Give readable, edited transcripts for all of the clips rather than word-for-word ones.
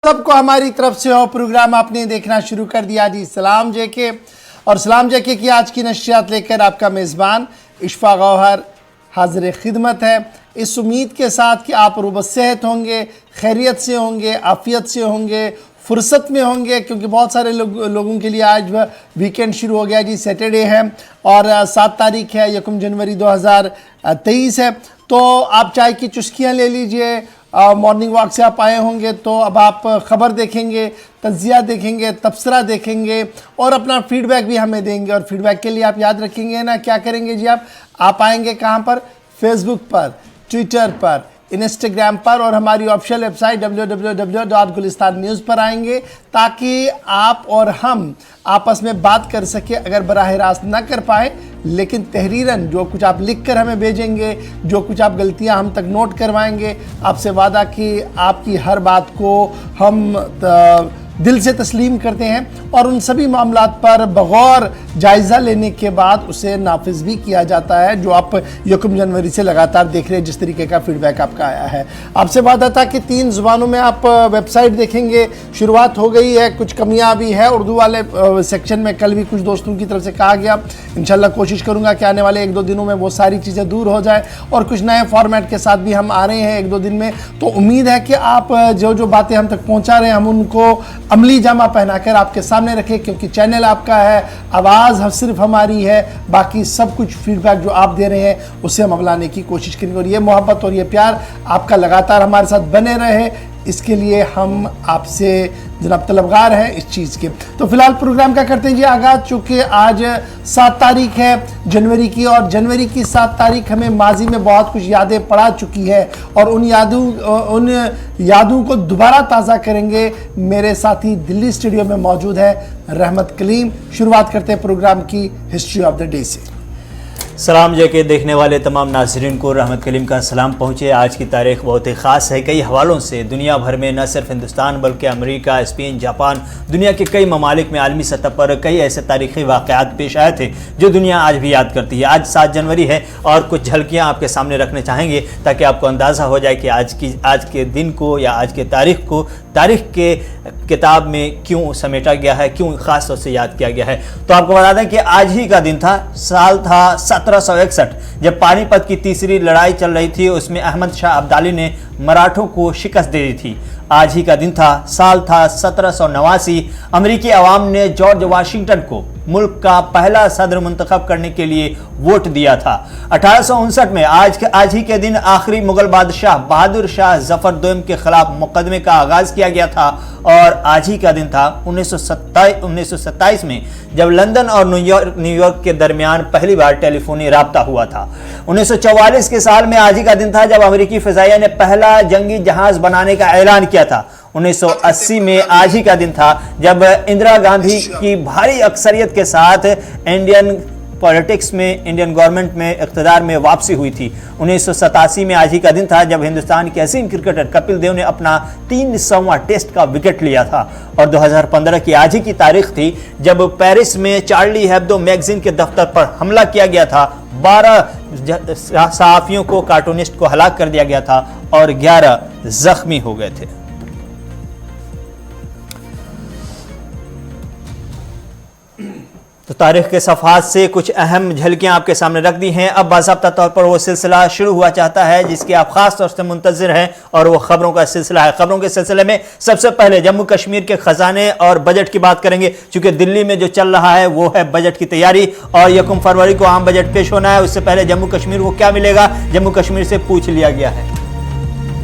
सबको हमारी तरफ से हो प्रोग्राम आपने देखना शुरू कर दिया जी। सलाम जेके और सलाम जेके की आज की नशियात लेकर आपका मेज़बान इशफा गौहर हाजिर खिदमत है, इस उम्मीद के साथ कि आप रूबसेहत होंगे, खैरियत से होंगे, आफ़ियत से होंगे, फुर्सत में होंगे, क्योंकि बहुत सारे लोगों के लिए आज वीकेंड शुरू हो गया जी। सैटरडे है और 7 तारीख है, 1 जनवरी 2023 है। तो आप चाय की चुस्कियाँ ले लीजिए। मॉर्निंग वॉक से आप आए होंगे तो अब आप ख़बर देखेंगे, तज्जिया देखेंगे, तबसरा देखेंगे और अपना फीडबैक भी हमें देंगे। और फीडबैक के लिए आप याद रखेंगे ना, क्या करेंगे जी, आप आएंगे कहाँ पर? फेसबुक पर, ट्विटर पर, इंस्टाग्राम पर और हमारी ऑफिशियल वेबसाइट www.gulistan.news पर आएंगे, ताकि आप और हम आपस में बात कर सके। अगर बराह रास्त ना कर पाए, लेकिन तहरीरन जो कुछ आप लिख कर हमें भेजेंगे, जो कुछ आप गलतियां हम तक नोट करवाएंगे, आपसे वादा कि आपकी हर बात को हम दिल से तस्लीम करते हैं और उन सभी मामलात पर बगौर जायज़ा लेने के बाद उसे नाफिज भी किया जाता है, जो आप 1 जनवरी से लगातार देख रहे हैं। जिस तरीके का फीडबैक आपका आया है, आपसे वादा था कि 3 ज़ुबानों में आप वेबसाइट देखेंगे। शुरुआत हो गई है, कुछ कमियां भी है उर्दू वाले सेक्शन में। कल भी कुछ दोस्तों की तरफ से कहा गया, इंशाल्लाह कोशिश करूँगा कि आने वाले 1-2 दिनों में वो सारी चीज़ें दूर हो जाए और कुछ नए फॉर्मेट के साथ भी हम आ रहे हैं 1-2 दिन में। तो उम्मीद है कि आप जो बातें हम तक पहुँचा रहे हैं, हम उनको अमली जामा पहनाकर आपके सामने रखें, क्योंकि चैनल आपका है, आवाज़ सिर्फ हमारी है, बाकी सब कुछ फीडबैक जो आप दे रहे हैं उससे हम अमलाने की कोशिश करेंगे। और ये मोहब्बत और ये प्यार आपका लगातार हमारे साथ बने रहे, इसके लिए हम आपसे जनाब तलबगार हैं इस चीज़ के। तो फिलहाल प्रोग्राम का करते हैं जी आगाज़। चूँकि आज 7 तारीख है जनवरी की, और जनवरी की 7 तारीख हमें माजी में बहुत कुछ यादें पड़ा चुकी है और उन यादों को दोबारा ताज़ा करेंगे। मेरे साथी दिल्ली स्टूडियो में मौजूद है रहमत कलीम। शुरुआत करते हैं प्रोग्राम की हिस्ट्री ऑफ द डे से। सलाम जेके देखने वाले तमाम नाज़रीन को रहमत कलीम का सलाम पहुँचे। आज की तारीख़ बहुत ही ख़ास है। कई हवालों से दुनिया भर में न सिर्फ हिंदुस्तान बल्कि अमेरिका, स्पेन, जापान, दुनिया के कई ममालिक में आलमी सतह पर कई ऐसे तारीख़ी वाक़यात पेश आए थे जो दुनिया आज भी याद करती है। आज 7 जनवरी है और कुछ झलकियाँ आपके सामने रखने चाहेंगे ताकि आपको अंदाज़ा हो जाए कि आज के दिन को या आज के तारीख़ को तारीख़ के किताब में क्यों समेटा गया है, क्यों ख़ास तौर से याद किया गया है। तो आपको बता दें कि आज ही का दिन था, साल था 1761, जब पानीपत की तीसरी लड़ाई चल रही थी। उसमें अहमद शाह अब्दाली ने मराठों को शिकस्त दे दी थी। आज ही का दिन था, साल था 1789। अमेरिकी अवाम ने जॉर्ज वाशिंगटन को मुल्क का पहला सदर मुंतखब करने के लिए वोट दिया था। 1859 में आज ही के दिन आखिरी मुगल बादशाह बहादुर शाह जफर II के खिलाफ मुकदमे का आगाज किया गया था। और आज ही का दिन था 1927 में, जब लंदन और न्यूयॉर्क के दरमियान पहली बार टेलीफोनी राब्ता हुआ था। 1944 के साल में आज ही का दिन था जब अमेरिकी फिजाइया ने पहला जंगी जहाज बनाने का ऐलान किया था। 1980 में आज ही का दिन था जब इंदिरा गांधी की भारी अक्सरियत के साथ इंडियन पॉलिटिक्स में, इंडियन गवर्नमेंट में, इक़्तिदार में वापसी हुई थी। 1987 में आज ही का दिन था जब हिंदुस्तान के हसीन क्रिकेटर कपिल देव ने अपना 300वां टेस्ट का विकेट लिया था। और 2015 की आज ही की तारीख थी जब पेरिस में चार्ली हेब्दो मैगजीन के दफ्तर पर हमला किया गया था। 12 सहाफ़ियों को, कार्टूनिस्ट को हलाक कर दिया गया था और 11 जख्मी हो गए थे। तो तारीख के सफ़हात से कुछ अहम झलकियां आपके सामने रख दी हैं। अब बाज़ाब्ता तौर पर वो सिलसिला शुरू हुआ चाहता है जिसके आप ख़ास तौर से मुंतज़िर हैं, और वो ख़बरों का सिलसिला है। ख़बरों के सिलसिले में सबसे पहले जम्मू कश्मीर के ख़जाने और बजट की बात करेंगे, चूँकि दिल्ली में जो चल रहा है वो है बजट की तैयारी और 1 फरवरी को आम बजट पेश होना है। उससे पहले जम्मू कश्मीर को क्या मिलेगा, जम्मू कश्मीर से पूछ लिया गया है।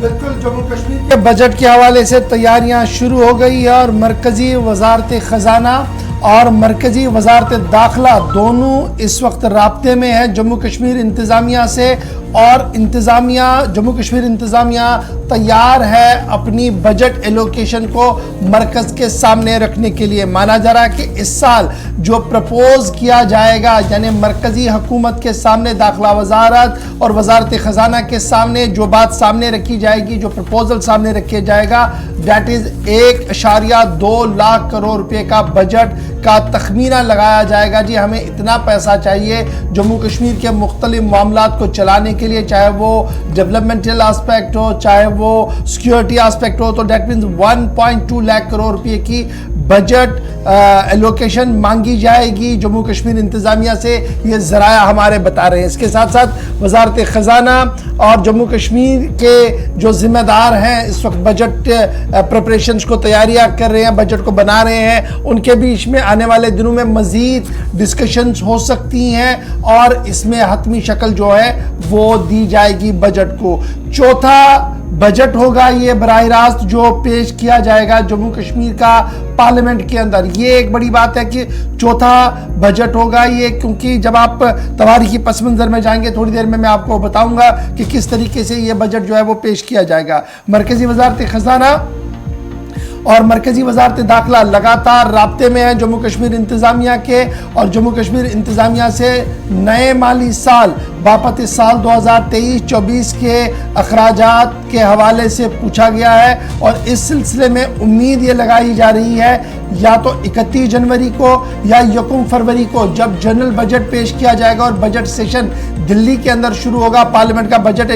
बिल्कुल, जम्मू कश्मीर के बजट के हवाले से तैयारियां शुरू हो गई है और मरकजी वजारत ख़जाना और मरकजी वजारत दाखिला दोनों इस वक्त राब्ते में है जम्मू कश्मीर इंतज़ामिया से। और जम्मू कश्मीर इंतज़ामिया तैयार है अपनी बजट एलोकेशन को मरकज़ के सामने रखने के लिए। माना जा रहा है कि इस साल जो प्रपोज किया जाएगा, यानी मरकज़ी हुकूमत के सामने, दाखिला वजारत और वजारत ख़जाना के सामने जो बात सामने रखी जाएगी, जो प्रपोजल सामने रखा जाएगा, दैट इज़ 1.2 लाख करोड़ रुपए का बजट का तखमीना लगाया जाएगा जी हमें इतना पैसा चाहिए जम्मू कश्मीर के मुख्तलिफ मामलात को चलाने के लिए, चाहे वो डेवलपमेंटल एस्पेक्ट हो, चाहे वो सिक्योरिटी एस्पेक्ट हो, तो डेट मीन्स 1.2 लाख करोड़ रुपए की बजट एलोकेशन मांगी जाएगी जम्मू कश्मीर इंतज़ामिया से, ये ज़राया हमारे बता रहे हैं। इसके साथ साथ वजारत ख़जाना और जम्मू कश्मीर के जो ज़िम्मेदार हैं इस वक्त बजट प्रिपरेशंस को तैयारियां कर रहे हैं, बजट को बना रहे हैं, उनके बीच में आने वाले दिनों में मज़ीद डिस्कशंस हो सकती हैं और इसमें हतमी शक्ल जो है वो दी जाएगी बजट को। चौथा बजट होगा ये बराह रास्त जो पेश किया जाएगा जम्मू कश्मीर का पार्लियामेंट के अंदर। ये एक बड़ी बात है कि चौथा बजट होगा ये, क्योंकि जब आप तवारीखी पस मंज़र में जाएंगे थोड़ी देर में मैं आपको बताऊंगा कि किस तरीके से ये बजट जो है वो पेश किया जाएगा। मरकज़ी वज़ारत ख़ज़ाना और मरकज़ी वज़ारत दाखिला लगातार राब्ते में है जम्मू कश्मीर इंतज़ामिया के, और जम्मू कश्मीर इंतज़ामिया से नए माली साल बापत इस साल 2023-24 के अखराजात के हवाले से पूछा गया है और इस सिलसिले में उम्मीद ये लगाई जा रही है या तो 31 जनवरी को या 1 फरवरी को जब जनरल बजट पेश किया जाएगा और बजट सेशन दिल्ली के अंदर शुरू होगा, पार्लियामेंट का बजट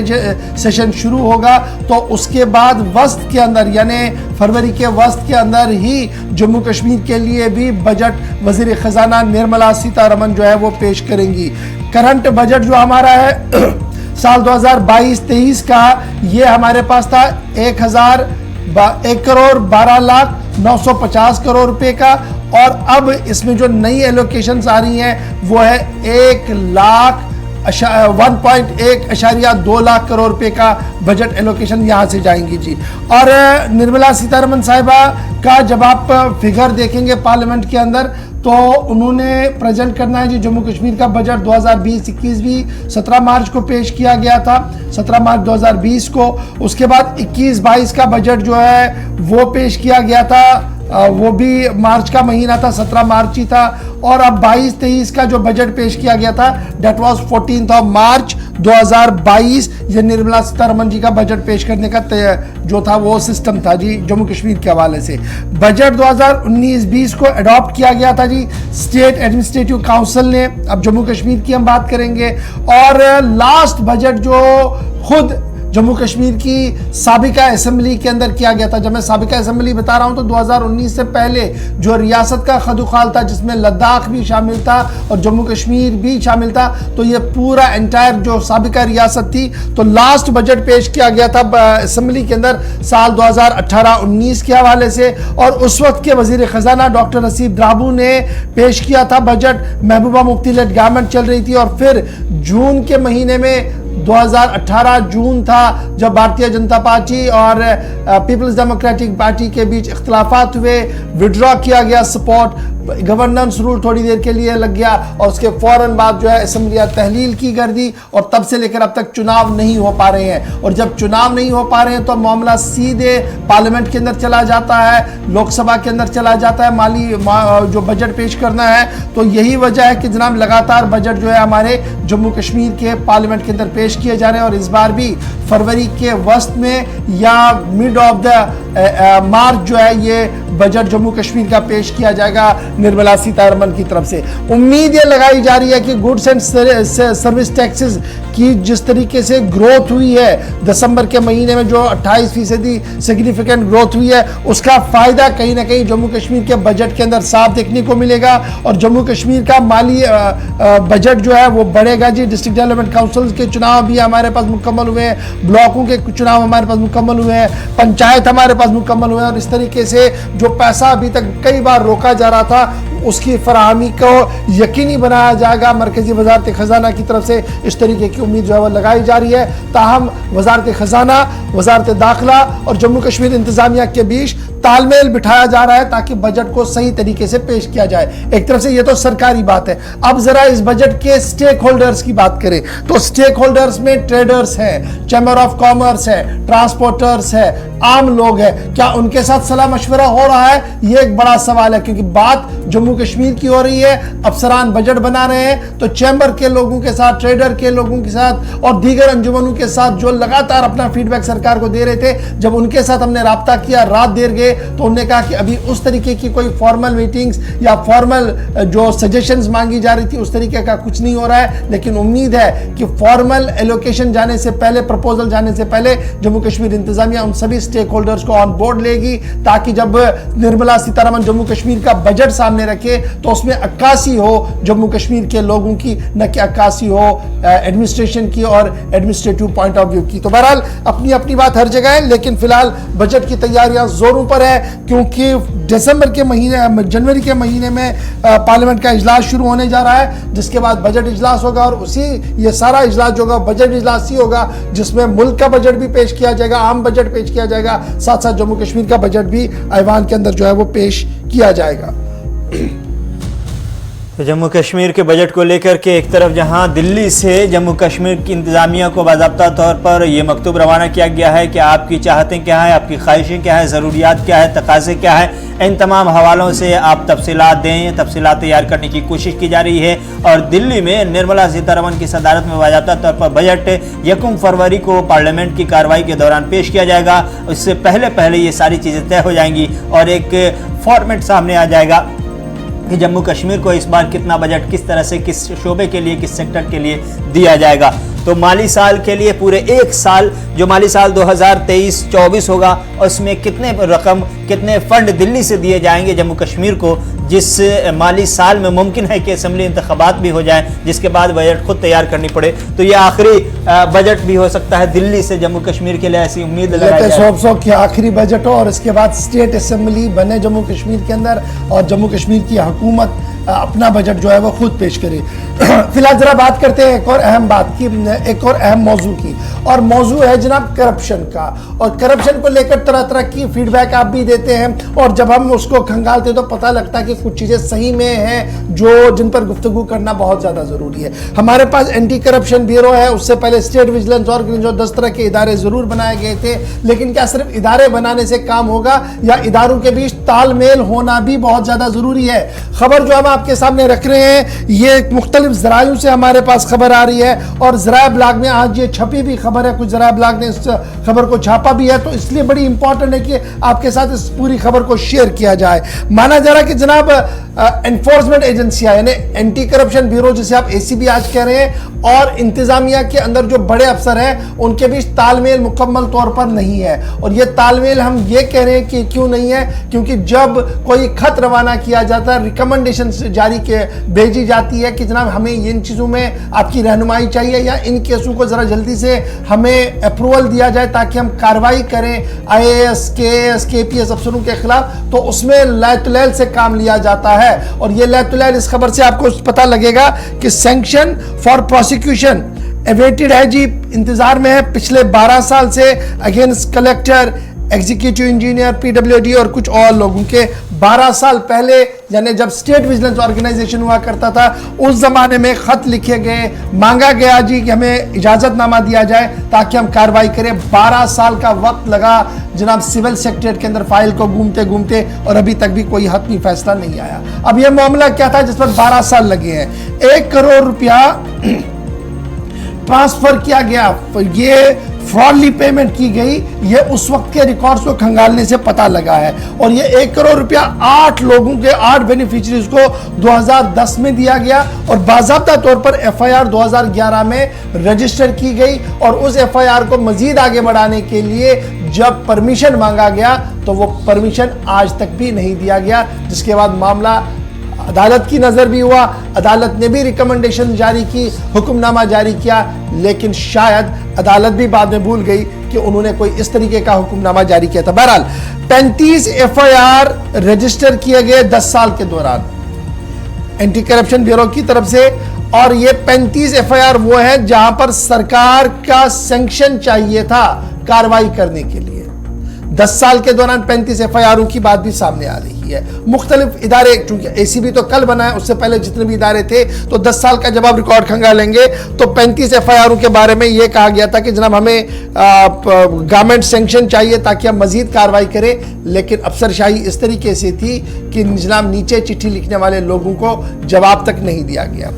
सेशन शुरू होगा, तो उसके बाद वस्त के अंदर यानी फरवरी के वस्त के अंदर ही जम्मू कश्मीर के लिए भी बजट वज़ीर ख़ज़ाना निर्मला सीतारमन जो है वो पेश करेंगी। करंट बजट जो हमारा है साल 2022-23 का, ये हमारे पास था 1 करोड़ 12 लाख 950 करोड़ रुपए का, और अब इसमें जो नई एलोकेशंस आ रही हैं वो है 1.1.2 लाख करोड़ रुपए का बजट एलोकेशन यहाँ से जाएंगी जी। और निर्मला सीतारमन साहिबा का जब आप फिगर देखेंगे पार्लियामेंट के अंदर तो उन्होंने प्रेजेंट करना है जी जम्मू कश्मीर का बजट 2020-21 भी 17 मार्च को पेश किया गया था, 17 मार्च 2020 को। उसके बाद 21-22 का बजट जो है वो पेश किया गया था, वो भी मार्च का महीना था, 17 मार्च ही था। और अब 22-23 का जो बजट पेश किया गया था डेट वाज 14 मार्च 2022, ये निर्मला सीतारमन जी का बजट पेश करने का जो था वो सिस्टम था जी जम्मू कश्मीर के हवाले से। बजट 2019-20 को अडॉप्ट किया गया था जी स्टेट एडमिनिस्ट्रेटिव काउंसिल ने। अब जम्मू कश्मीर की हम बात करेंगे। और लास्ट बजट जो खुद जम्मू कश्मीर की साबिका असेंबली के अंदर किया गया था, जब मैं साबिका असेंबली बता रहा हूं तो 2019 से पहले जो रियासत का खदुखाल था जिसमें लद्दाख भी शामिल था और जम्मू कश्मीर भी शामिल था, तो ये पूरा एंटायर जो साबिका रियासत थी, तो लास्ट बजट पेश किया गया था असेंबली के अंदर साल 2018-19 के हवाले से। और उस वक्त के वजीर खजाना डॉक्टर हसीब द्राबू ने पेश किया था budget, Mehbooba Mufti lead government चल रही थी। और फिर जून के महीने में 2018 जून था जब भारतीय जनता पार्टी और पीपल्स डेमोक्रेटिक पार्टी के बीच इख्तिलाफात हुए, विड्रॉ किया गया सपोर्ट, गवर्नेंस रूल थोड़ी देर के लिए लग गया और उसके फौरन बाद जो है असेंबलियां तहलील की कर दी और तब से लेकर अब तक चुनाव नहीं हो पा रहे हैं। और जब चुनाव नहीं हो पा रहे हैं तो मामला सीधे पार्लियामेंट के अंदर चला जाता है, लोकसभा के अंदर चला जाता है माली जो बजट पेश करना है। तो यही वजह है कि जनाब लगातार बजट जो है हमारे जम्मू कश्मीर के पार्लियामेंट के अंदर पेश किए जा रहे हैं। और इस बार भी फरवरी के वस्त में या मिड ऑफ द मार्च जो है ये बजट जम्मू कश्मीर का पेश किया जाएगा निर्मला सीतारमन की तरफ से। उम्मीद ये लगाई जा रही है कि गुड्स एंड सर्विस टैक्सेस की जिस तरीके से ग्रोथ हुई है दिसंबर के महीने में, जो 28% सिग्निफिकेंट ग्रोथ हुई है, उसका फायदा कहीं ना कहीं जम्मू कश्मीर के बजट के अंदर साफ देखने को मिलेगा। और जम्मू कश्मीर का माली बजट जो है वो बढ़ेगा जी। डिस्ट्रिक्ट डेवलपमेंट काउंसिल के चुनाव भी हमारे पास मुकम्मल हुए हैं, ब्लॉकों के चुनाव हमारे पास मुकम्मल हुए हैं, पंचायत हमारे पास मुकम्मल हुए हैं। और इस तरीके से जो पैसा अभी तक कई बार रोका जा रहा था उसकी फराहमी को यकीनी बनाया जाएगा मरकजी वजारत खजाना की तरफ से। इस तरीके की उम्मीद जो है वो लगाई जा रही है। ताहम वजारत खजाना, वजारत दाखिला और जम्मू कश्मीर इंतजामिया के बीच तालमेल बिठाया जा रहा है ताकि बजट को सही तरीके से पेश किया जाए। एक तरफ से ये तो सरकारी बात है। अब जरा इस बजट के स्टेक होल्डर्स की बात करें तो स्टेक होल्डर्स में ट्रेडर्स है, चैम्बर ऑफ कॉमर्स है, ट्रांसपोर्टर्स है, आम लोग हैं, क्या उनके साथ सलाह मशवरा हो रहा है? ये एक बड़ा सवाल है, क्योंकि बात जम्मू कश्मीर की हो रही है। अफसरान बजट बना रहे हैं तो चैम्बर के लोगों के साथ, ट्रेडर के लोगों के साथ और दीगर अंजुमनों के साथ जो लगातार अपना फीडबैक सरकार को दे रहे थे, जब उनके साथ हमने राब्ता किया, रात देर गए, तो उन्होंने कहा कि अभी उस तरीके की कोई फॉर्मल मीटिंग्स या फॉर्मल जो सजेशंस मांगी जा रही थी उस तरीके का कुछ नहीं हो रहा है। लेकिन उम्मीद है कि फॉर्मल एलोकेशन जाने से पहले, प्रपोजल जाने से पहले जम्मू कश्मीर इंतजामिया उन सभी स्टेक होल्डर्स को ऑन बोर्ड लेगी, ताकि जब निर्मला सीतारमण जम्मू कश्मीर का बजट सामने रखे तो उसमें अक्कासी हो जम्मू कश्मीर के लोगों की, न कि अक्कासी हो एडमिनिस्ट्रेशन की और एडमिनिस्ट्रेटिव पॉइंट ऑफ व्यू की। तो बहरहाल अपनी अपनी बात हर जगह है, लेकिन फिलहाल बजट की तैयारियां जोरों पर है, क्योंकि दिसंबर के महीने, जनवरी के महीने में पार्लियामेंट का इजलास शुरू होने जा रहा है, जिसके बाद बजट इजलास होगा और उसी ये सारा इजलास जो होगा बजट इजलास ही होगा, जिसमें मुल्क का बजट भी पेश किया जाएगा, आम बजट पेश किया जाएगा, साथ साथ जम्मू कश्मीर का बजट भी ऐवान के अंदर जो है वो पेश किया जाएगा। तो जम्मू कश्मीर के बजट को लेकर के एक तरफ जहां दिल्ली से जम्मू कश्मीर की इंतजामिया को बाज़ाब्ता तौर पर यह मकतूब रवाना किया गया है कि आपकी चाहतें क्या हैं, आपकी ख्वाहिशें क्या हैं, ज़रूरियात क्या है, तकाज़े क्या है, इन तमाम हवालों से आप तफसीलात दें, तफसीलात तैयार करने की कोशिश की जा रही है। और दिल्ली में निर्मला सीतारमण की सदारत में बाज़ाब्ता तौर पर बजट 1 फरवरी को पार्लियामेंट की कार्रवाई के दौरान पेश किया जाएगा। इससे पहले ये सारी चीज़ें तय हो जाएंगी और एक फॉर्मेट सामने आ जाएगा कि जम्मू कश्मीर को इस बार कितना बजट किस तरह से, किस शोबे के लिए, किस सेक्टर के लिए दिया जाएगा। तो माली साल के लिए पूरे एक साल, जो माली साल 2023-24 होगा, उसमें कितने रकम, कितने फंड दिल्ली से दिए जाएंगे जम्मू कश्मीर को, जिस माली साल में मुमकिन है कि असम्बली इंतखाबात भी हो जाएं, जिसके बाद बजट खुद तैयार करनी पड़े। तो ये आखिरी बजट भी हो सकता है दिल्ली से जम्मू कश्मीर के लिए, ऐसी उम्मीद लगाई जाए। कि आखिरी बजट हो और इसके बाद स्टेट असम्बली बने जम्मू कश्मीर के अंदर और जम्मू कश्मीर की हुकूमत अपना बजट जो है वो खुद पेश करे। फिलहाल जरा बात करते हैं एक और अहम बात की, एक और अहम मौजू की, और मौजू है जनाब करप्शन का। और करप्शन को लेकर तरह तरह की फीडबैक आप भी देते हैं, और जब हम उसको खंगालते हैं तो पता लगता है कि कुछ चीज़ें सही में हैं जो जिन पर गुफ्तगू करना बहुत ज़्यादा ज़रूरी है। हमारे पास एंटी करप्शन ब्यूरो है, उससे पहले स्टेट विजिलेंस ऑर्गेनाइजेशन, 10 तरह के इदारे ज़रूर बनाए गए थे, लेकिन क्या सिर्फ इदारे बनाने से काम होगा, या इदारों के बीच तालमेल होना भी बहुत ज़्यादा ज़रूरी है। खबर जो हम आपके सामने रख रहे हैं ये मुख्तलिफ ज़रायों से हमारे पास खबर आ रही है, और ज़राए ब्लॉग में आज ये छपी भी खबर है, कुछ ज़राए ब्लॉग ने इस खबर को छापा भी है, तो इसलिए बड़ी इंपॉर्टेंट है कि आपके साथ इस पूरी खबर को शेयर किया जाए। माना जा रहा है कि जनाब एनफोर्समेंट एजेंसियां, यानी एंटी करप्शन ब्यूरो जिसे आप एसीबी आज कह रहे हैं, और इंतजामिया के अंदर जो बड़े अफसर हैं उनके बीच तालमेल मुकम्मल तौर पर नहीं है। और ये तालमेल हम ये कह रहे हैं कि क्यों नहीं है, क्योंकि जब कोई खत रवाना किया जाता है, रिकमेंडेशन जारी के भेजी जाती है कि जनाब हमें इन चीज़ों में आपकी रहनुमाई चाहिए, या इन केसों को ज़रा जल्दी से हमें अप्रूवल दिया जाए ताकि हम कार्रवाई करें IAS, KAS, KPS अफसरों के खिलाफ, तो उसमें लैतुलैल से काम लिया जाता है। और ये लैतुलैल, इस खबर से आपको पता लगेगा कि सैंक्शन फॉर प्रोसिक्यूशन अवेटेड है जी, इंतजार में है पिछले 12 साल से against collector, executive engineer, PWD और कुछ और लोगों के। 12 साल पहले, यानी जब स्टेट विजिलेंस ऑर्गेनाइजेशन हुआ करता था, उस जमाने में खत लिखे गए, मांगा गया जी कि हमें इजाजतनामा दिया जाए ताकि हम कार्रवाई करें। 12 साल का वक्त लगा जनाब सिविल सेक्रेटरीट के अंदर फाइल को घूमते घूमते, और अभी तक भी कोई हतमी फैसला नहीं आया। अब यह मामला क्या था जिस पर 12 साल लगे हैं? 1 करोड़ रुपया ट्रांसफर किया गया, ये फ्रॉडली पेमेंट की गई, ये उस वक्त के रिकॉर्ड्स को खंगालने से पता लगा है। और ये 1 करोड़ रुपया 8 लोगों के, 8 बेनिफिशरीज को 2010 में दिया गया, और बाज़ाब्ता तौर पर FIR 2011 में रजिस्टर की गई। और उस FIR को मजीद आगे बढ़ाने के लिए जब परमिशन मांगा गया तो वो परमिशन आज तक भी नहीं दिया गया, जिसके बाद मामला अदालत की नज़र भी हुआ, अदालत ने भी रिकमेंडेशन जारी की, हुक्मनामा जारी किया, लेकिन शायद अदालत भी बाद में भूल गई कि उन्होंने कोई इस तरीके का हुक्मनामा जारी किया था। बहरहाल 35 FIR रजिस्टर किए गए 10 साल के दौरान एंटी करप्शन ब्यूरो की तरफ से, और ये 35 FIR वो है जहां पर सरकार का सैंक्शन चाहिए था कार्रवाई करने के लिए। 10 साल के दौरान 35 FIR की बात भी सामने आ रही है। मुख्तलिफ इदारे, चूंकि ACB तो कल बना है, उससे पहले जितने भी इदारे थे, तो 10 साल का जब आप रिकॉर्ड खंगालेंगे तो 35 FIR के बारे में यह कहा गया था कि जनाब हमें गवर्नमेंट सैंक्शन चाहिए ताकि हम मजीद कार्रवाई करें, लेकिन अफसरशाही इस तरीके से थी कि जनाब नीचे चिट्ठी लिखने वाले लोगों को जवाब तक नहीं दिया गया।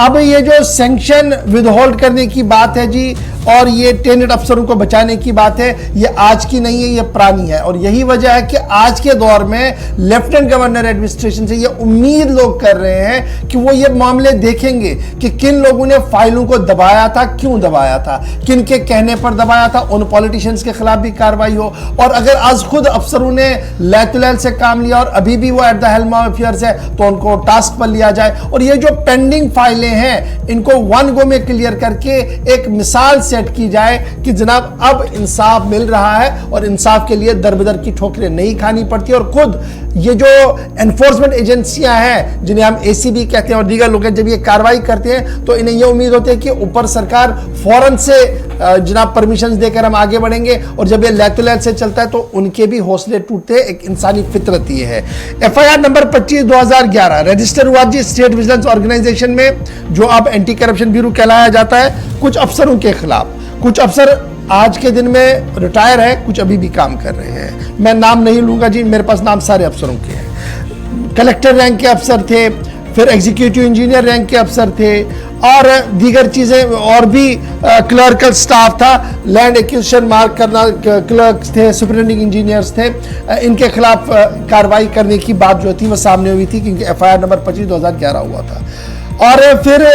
अब ये जो सैंक्शन विदहोल्ड करने की बात है जी, और ये टेनेट अफसरों को बचाने की बात है, ये आज की नहीं है, ये पुरानी है। और यही वजह है कि आज के दौर में लेफ्टिनेंट गवर्नर एडमिनिस्ट्रेशन से ये उम्मीद लोग कर रहे हैं कि वो ये मामले देखेंगे कि किन लोगों ने फाइलों को दबाया था, क्यों दबाया था, किन के कहने पर दबाया था, उन पॉलिटिशियंस के खिलाफ भी कार्रवाई हो। और अगर आज खुद अफसरों ने लैतुलैल से काम लिया और अभी भी वो at the helm of affairs है, तो उनको टास्क पर लिया जाए। और ये जो पेंडिंग फाइलें हैं, इनको वन गो में क्लियर करके एक मिसाल सेट की जाए कि जनाब अब इंसाफ मिल रहा है और इंसाफ के लिए दर-बदर की ठोकरें नहीं खानी पड़ती। और खुद ये जो एनफोर्समेंट एजेंसियां हैं, जिन्हें हम ACB कहते हैं और दीगर लोग, जब ये कार्रवाई करते हैं तो इन्हें यह उम्मीद होती है कि ऊपर सरकार फौरन से जनाब परमिशन देकर हम आगे बढ़ेंगे। और जब ये लैतुलैल से चलता है तो उनके भी हौसले टूटते हैं। एक इंसानी फितरत ये है। FIR नंबर 25/2011 रजिस्टर हुआ जी स्टेट विजिलेंस ऑर्गेनाइजेशन में, जो अब एंटी करप्शन ब्यूरो कहलाया जाता है, कुछ अफसरों के खिलाफ। कुछ अफसर आज के दिन में रिटायर है, कुछ अभी भी काम कर रहे हैं। मैं नाम नहीं लूंगा जी, मेरे पास नाम सारे अफसरों के हैं। कलेक्टर रैंक के अफसर थे, फिर एग्जीक्यूटिव इंजीनियर रैंक के अफसर थे, और दीगर चीज़ें, और भी क्लर्कल स्टाफ था, लैंड एक्विजिशन मार्क करना क्लर्क थे, सुपरिटेंडिंग इंजीनियर्स थे। इनके खिलाफ कार्रवाई करने की बात जो थी वो सामने हुई थी, क्योंकि FIR नंबर 25/2011 हुआ था। और फिर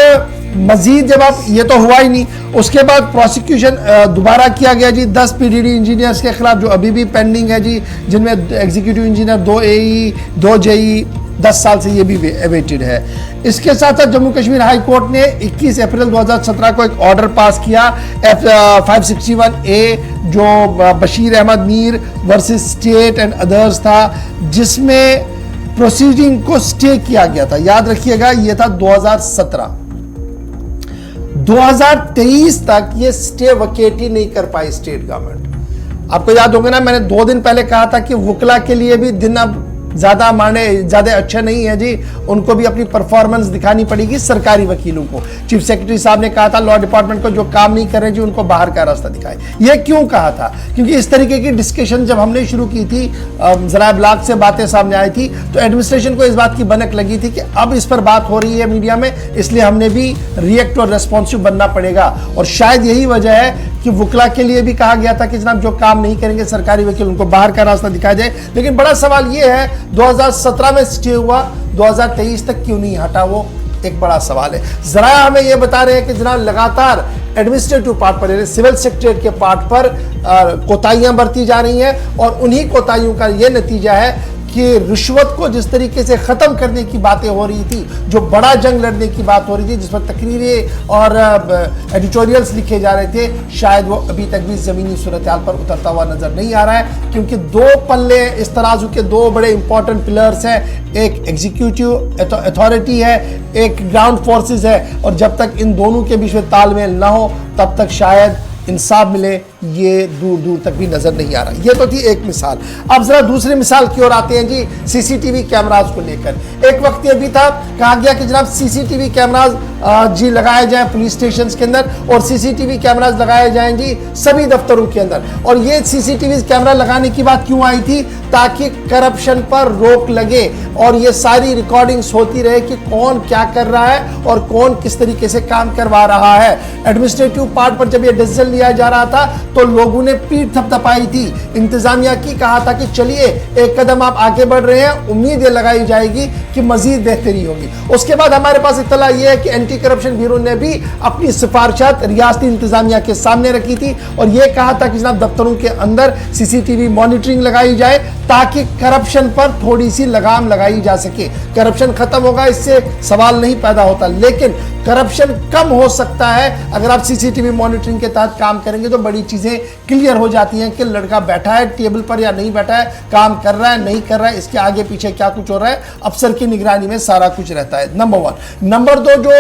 मजीद जब आप, ये तो हुआ ही नहीं, उसके बाद प्रोसिक्यूशन दोबारा किया गया जी 10 PDD इंजीनियर्स के खिलाफ, जो अभी भी पेंडिंग है जी, जिनमें एग्जीक्यूटिव इंजीनियर 2 AE 2 JE 10 साल से ये भी अवेटेड है। इसके साथ साथ जम्मू कश्मीर हाई कोर्ट ने 21 अप्रैल 2017 को एक ऑर्डर पास किया, 561A, जो Bashir Ahmad Mir versus state and others था, जिसमें प्रोसीडिंग को स्टे किया गया था। याद रखिएगा, यह था 2017। 2023 तक ये स्टे वकेट ही नहीं कर पाई स्टेट गवर्नमेंट। आपको याद होगा ना, मैंने 2 दिन पहले कहा था कि वकला के लिए भी दिन अब ज्यादा अच्छा नहीं है जी, उनको भी अपनी परफॉर्मेंस दिखानी पड़ेगी सरकारी वकीलों को। चीफ सेक्रेटरी साहब ने कहा था लॉ डिपार्टमेंट को जो काम नहीं कर रहे जी, उनको बाहर का रास्ता दिखाए। ये क्यों कहा था? क्योंकि इस तरीके की डिस्कशन जब हमने शुरू की थी, जरा ब्लॉग से बातें सामने आई थी, तो एडमिनिस्ट्रेशन को इस बात की भनक लगी थी कि अब इस पर बात हो रही है मीडिया में, इसलिए हमने भी रिएक्ट और रेस्पॉन्सिव बनना पड़ेगा। और शायद यही वजह है कि वकला के लिए भी कहा गया था कि जनाब जो काम नहीं करेंगे सरकारी वकील, उनको बाहर का रास्ता दिखाया जाए। लेकिन बड़ा सवाल ये है, 2017 में स्टे हुआ, 2023 तक क्यों नहीं हटा, वो एक बड़ा सवाल है। जरा हमें यह बता रहे हैं कि जनाब लगातार एडमिनिस्ट्रेटिव पार्ट पर, सिविल सेक्रेटरीट के पार्ट पर कोताहियां बरती जा रही हैं, और उन्हीं कोताहियों का यह नतीजा है कि रिश्वत को जिस तरीके से खत्म करने की बातें हो रही थी, जो बड़ा जंग लड़ने की बात हो रही थी, जिस पर तकरीरें और एडिटोरियल्स लिखे जा रहे थे, शायद वो अभी तक भी जमीनी सूरत हाल पर उतरता हुआ नजर नहीं आ रहा है। क्योंकि 2 पल्ले इस तराजू के 2 बड़े इंपॉर्टेंट पिलर्स हैं, एक एग्जीक्यूटिव अथॉरिटी है, एक ग्राउंड फोर्सेस है, और जब तक इन दोनों के बीच में तालमेल ना हो तब तक शायद इंसाफ मिले, ये दूर दूर तक भी नजर नहीं आ रहा। ये तो थी एक मिसाल। अब जरा दूसरी मिसाल की ओर आते हैं जी, CCTV कैमराज को लेकर। एक वक्त ये भी था, कहा गया कि जनाब CCTV कैमराज जी लगाए जाएं पुलिस स्टेशन के अंदर, और CCTV कैमराज लगाए जाएं जी सभी दफ्तरों के अंदर। और ये CCTV कैमरा लगाने की बात क्यों आई थी? ताकि करप्शन पर रोक लगे और ये सारी रिकॉर्डिंग्स होती रहे कि कौन क्या कर रहा है और कौन किस तरीके से काम करवा रहा है। एडमिनिस्ट्रेटिव पार्ट पर जब ये डिसीजन लिया जा रहा था तो लोगों ने पीठ थपथपाई थी, इंतजामिया की, कहा था कि चलिए एक कदम आप आगे बढ़ रहे हैं, उम्मीद ये लगाई जाएगी कि मजीद बेहतरी होगी। उसके बाद हमारे पास इत्तला यह है कि एंटी करप्शन ब्यूरो ने भी अपनी सिफारिशात रियासती इंतजामिया के सामने रखी थी और यह कहा था कि जनाब दफ्तरों के अंदर CCTV मॉनिटरिंग लगाई जाए ताकि करप्शन पर थोड़ी सी लगाम लगाई जा सके। करप्शन खत्म होगा इससे सवाल नहीं पैदा होता, लेकिन करप्शन कम हो सकता है अगर आप सीसीटीवी मॉनिटरिंग के तहत काम करेंगे तो बड़ी चीजें क्लियर हो जाती हैं कि लड़का बैठा है टेबल पर या नहीं बैठा है, काम कर रहा है नहीं कर रहा है, इसके आगे पीछे क्या कुछ हो रहा है, अफसर की निगरानी में सारा कुछ रहता है। नंबर 1। नंबर 2, जो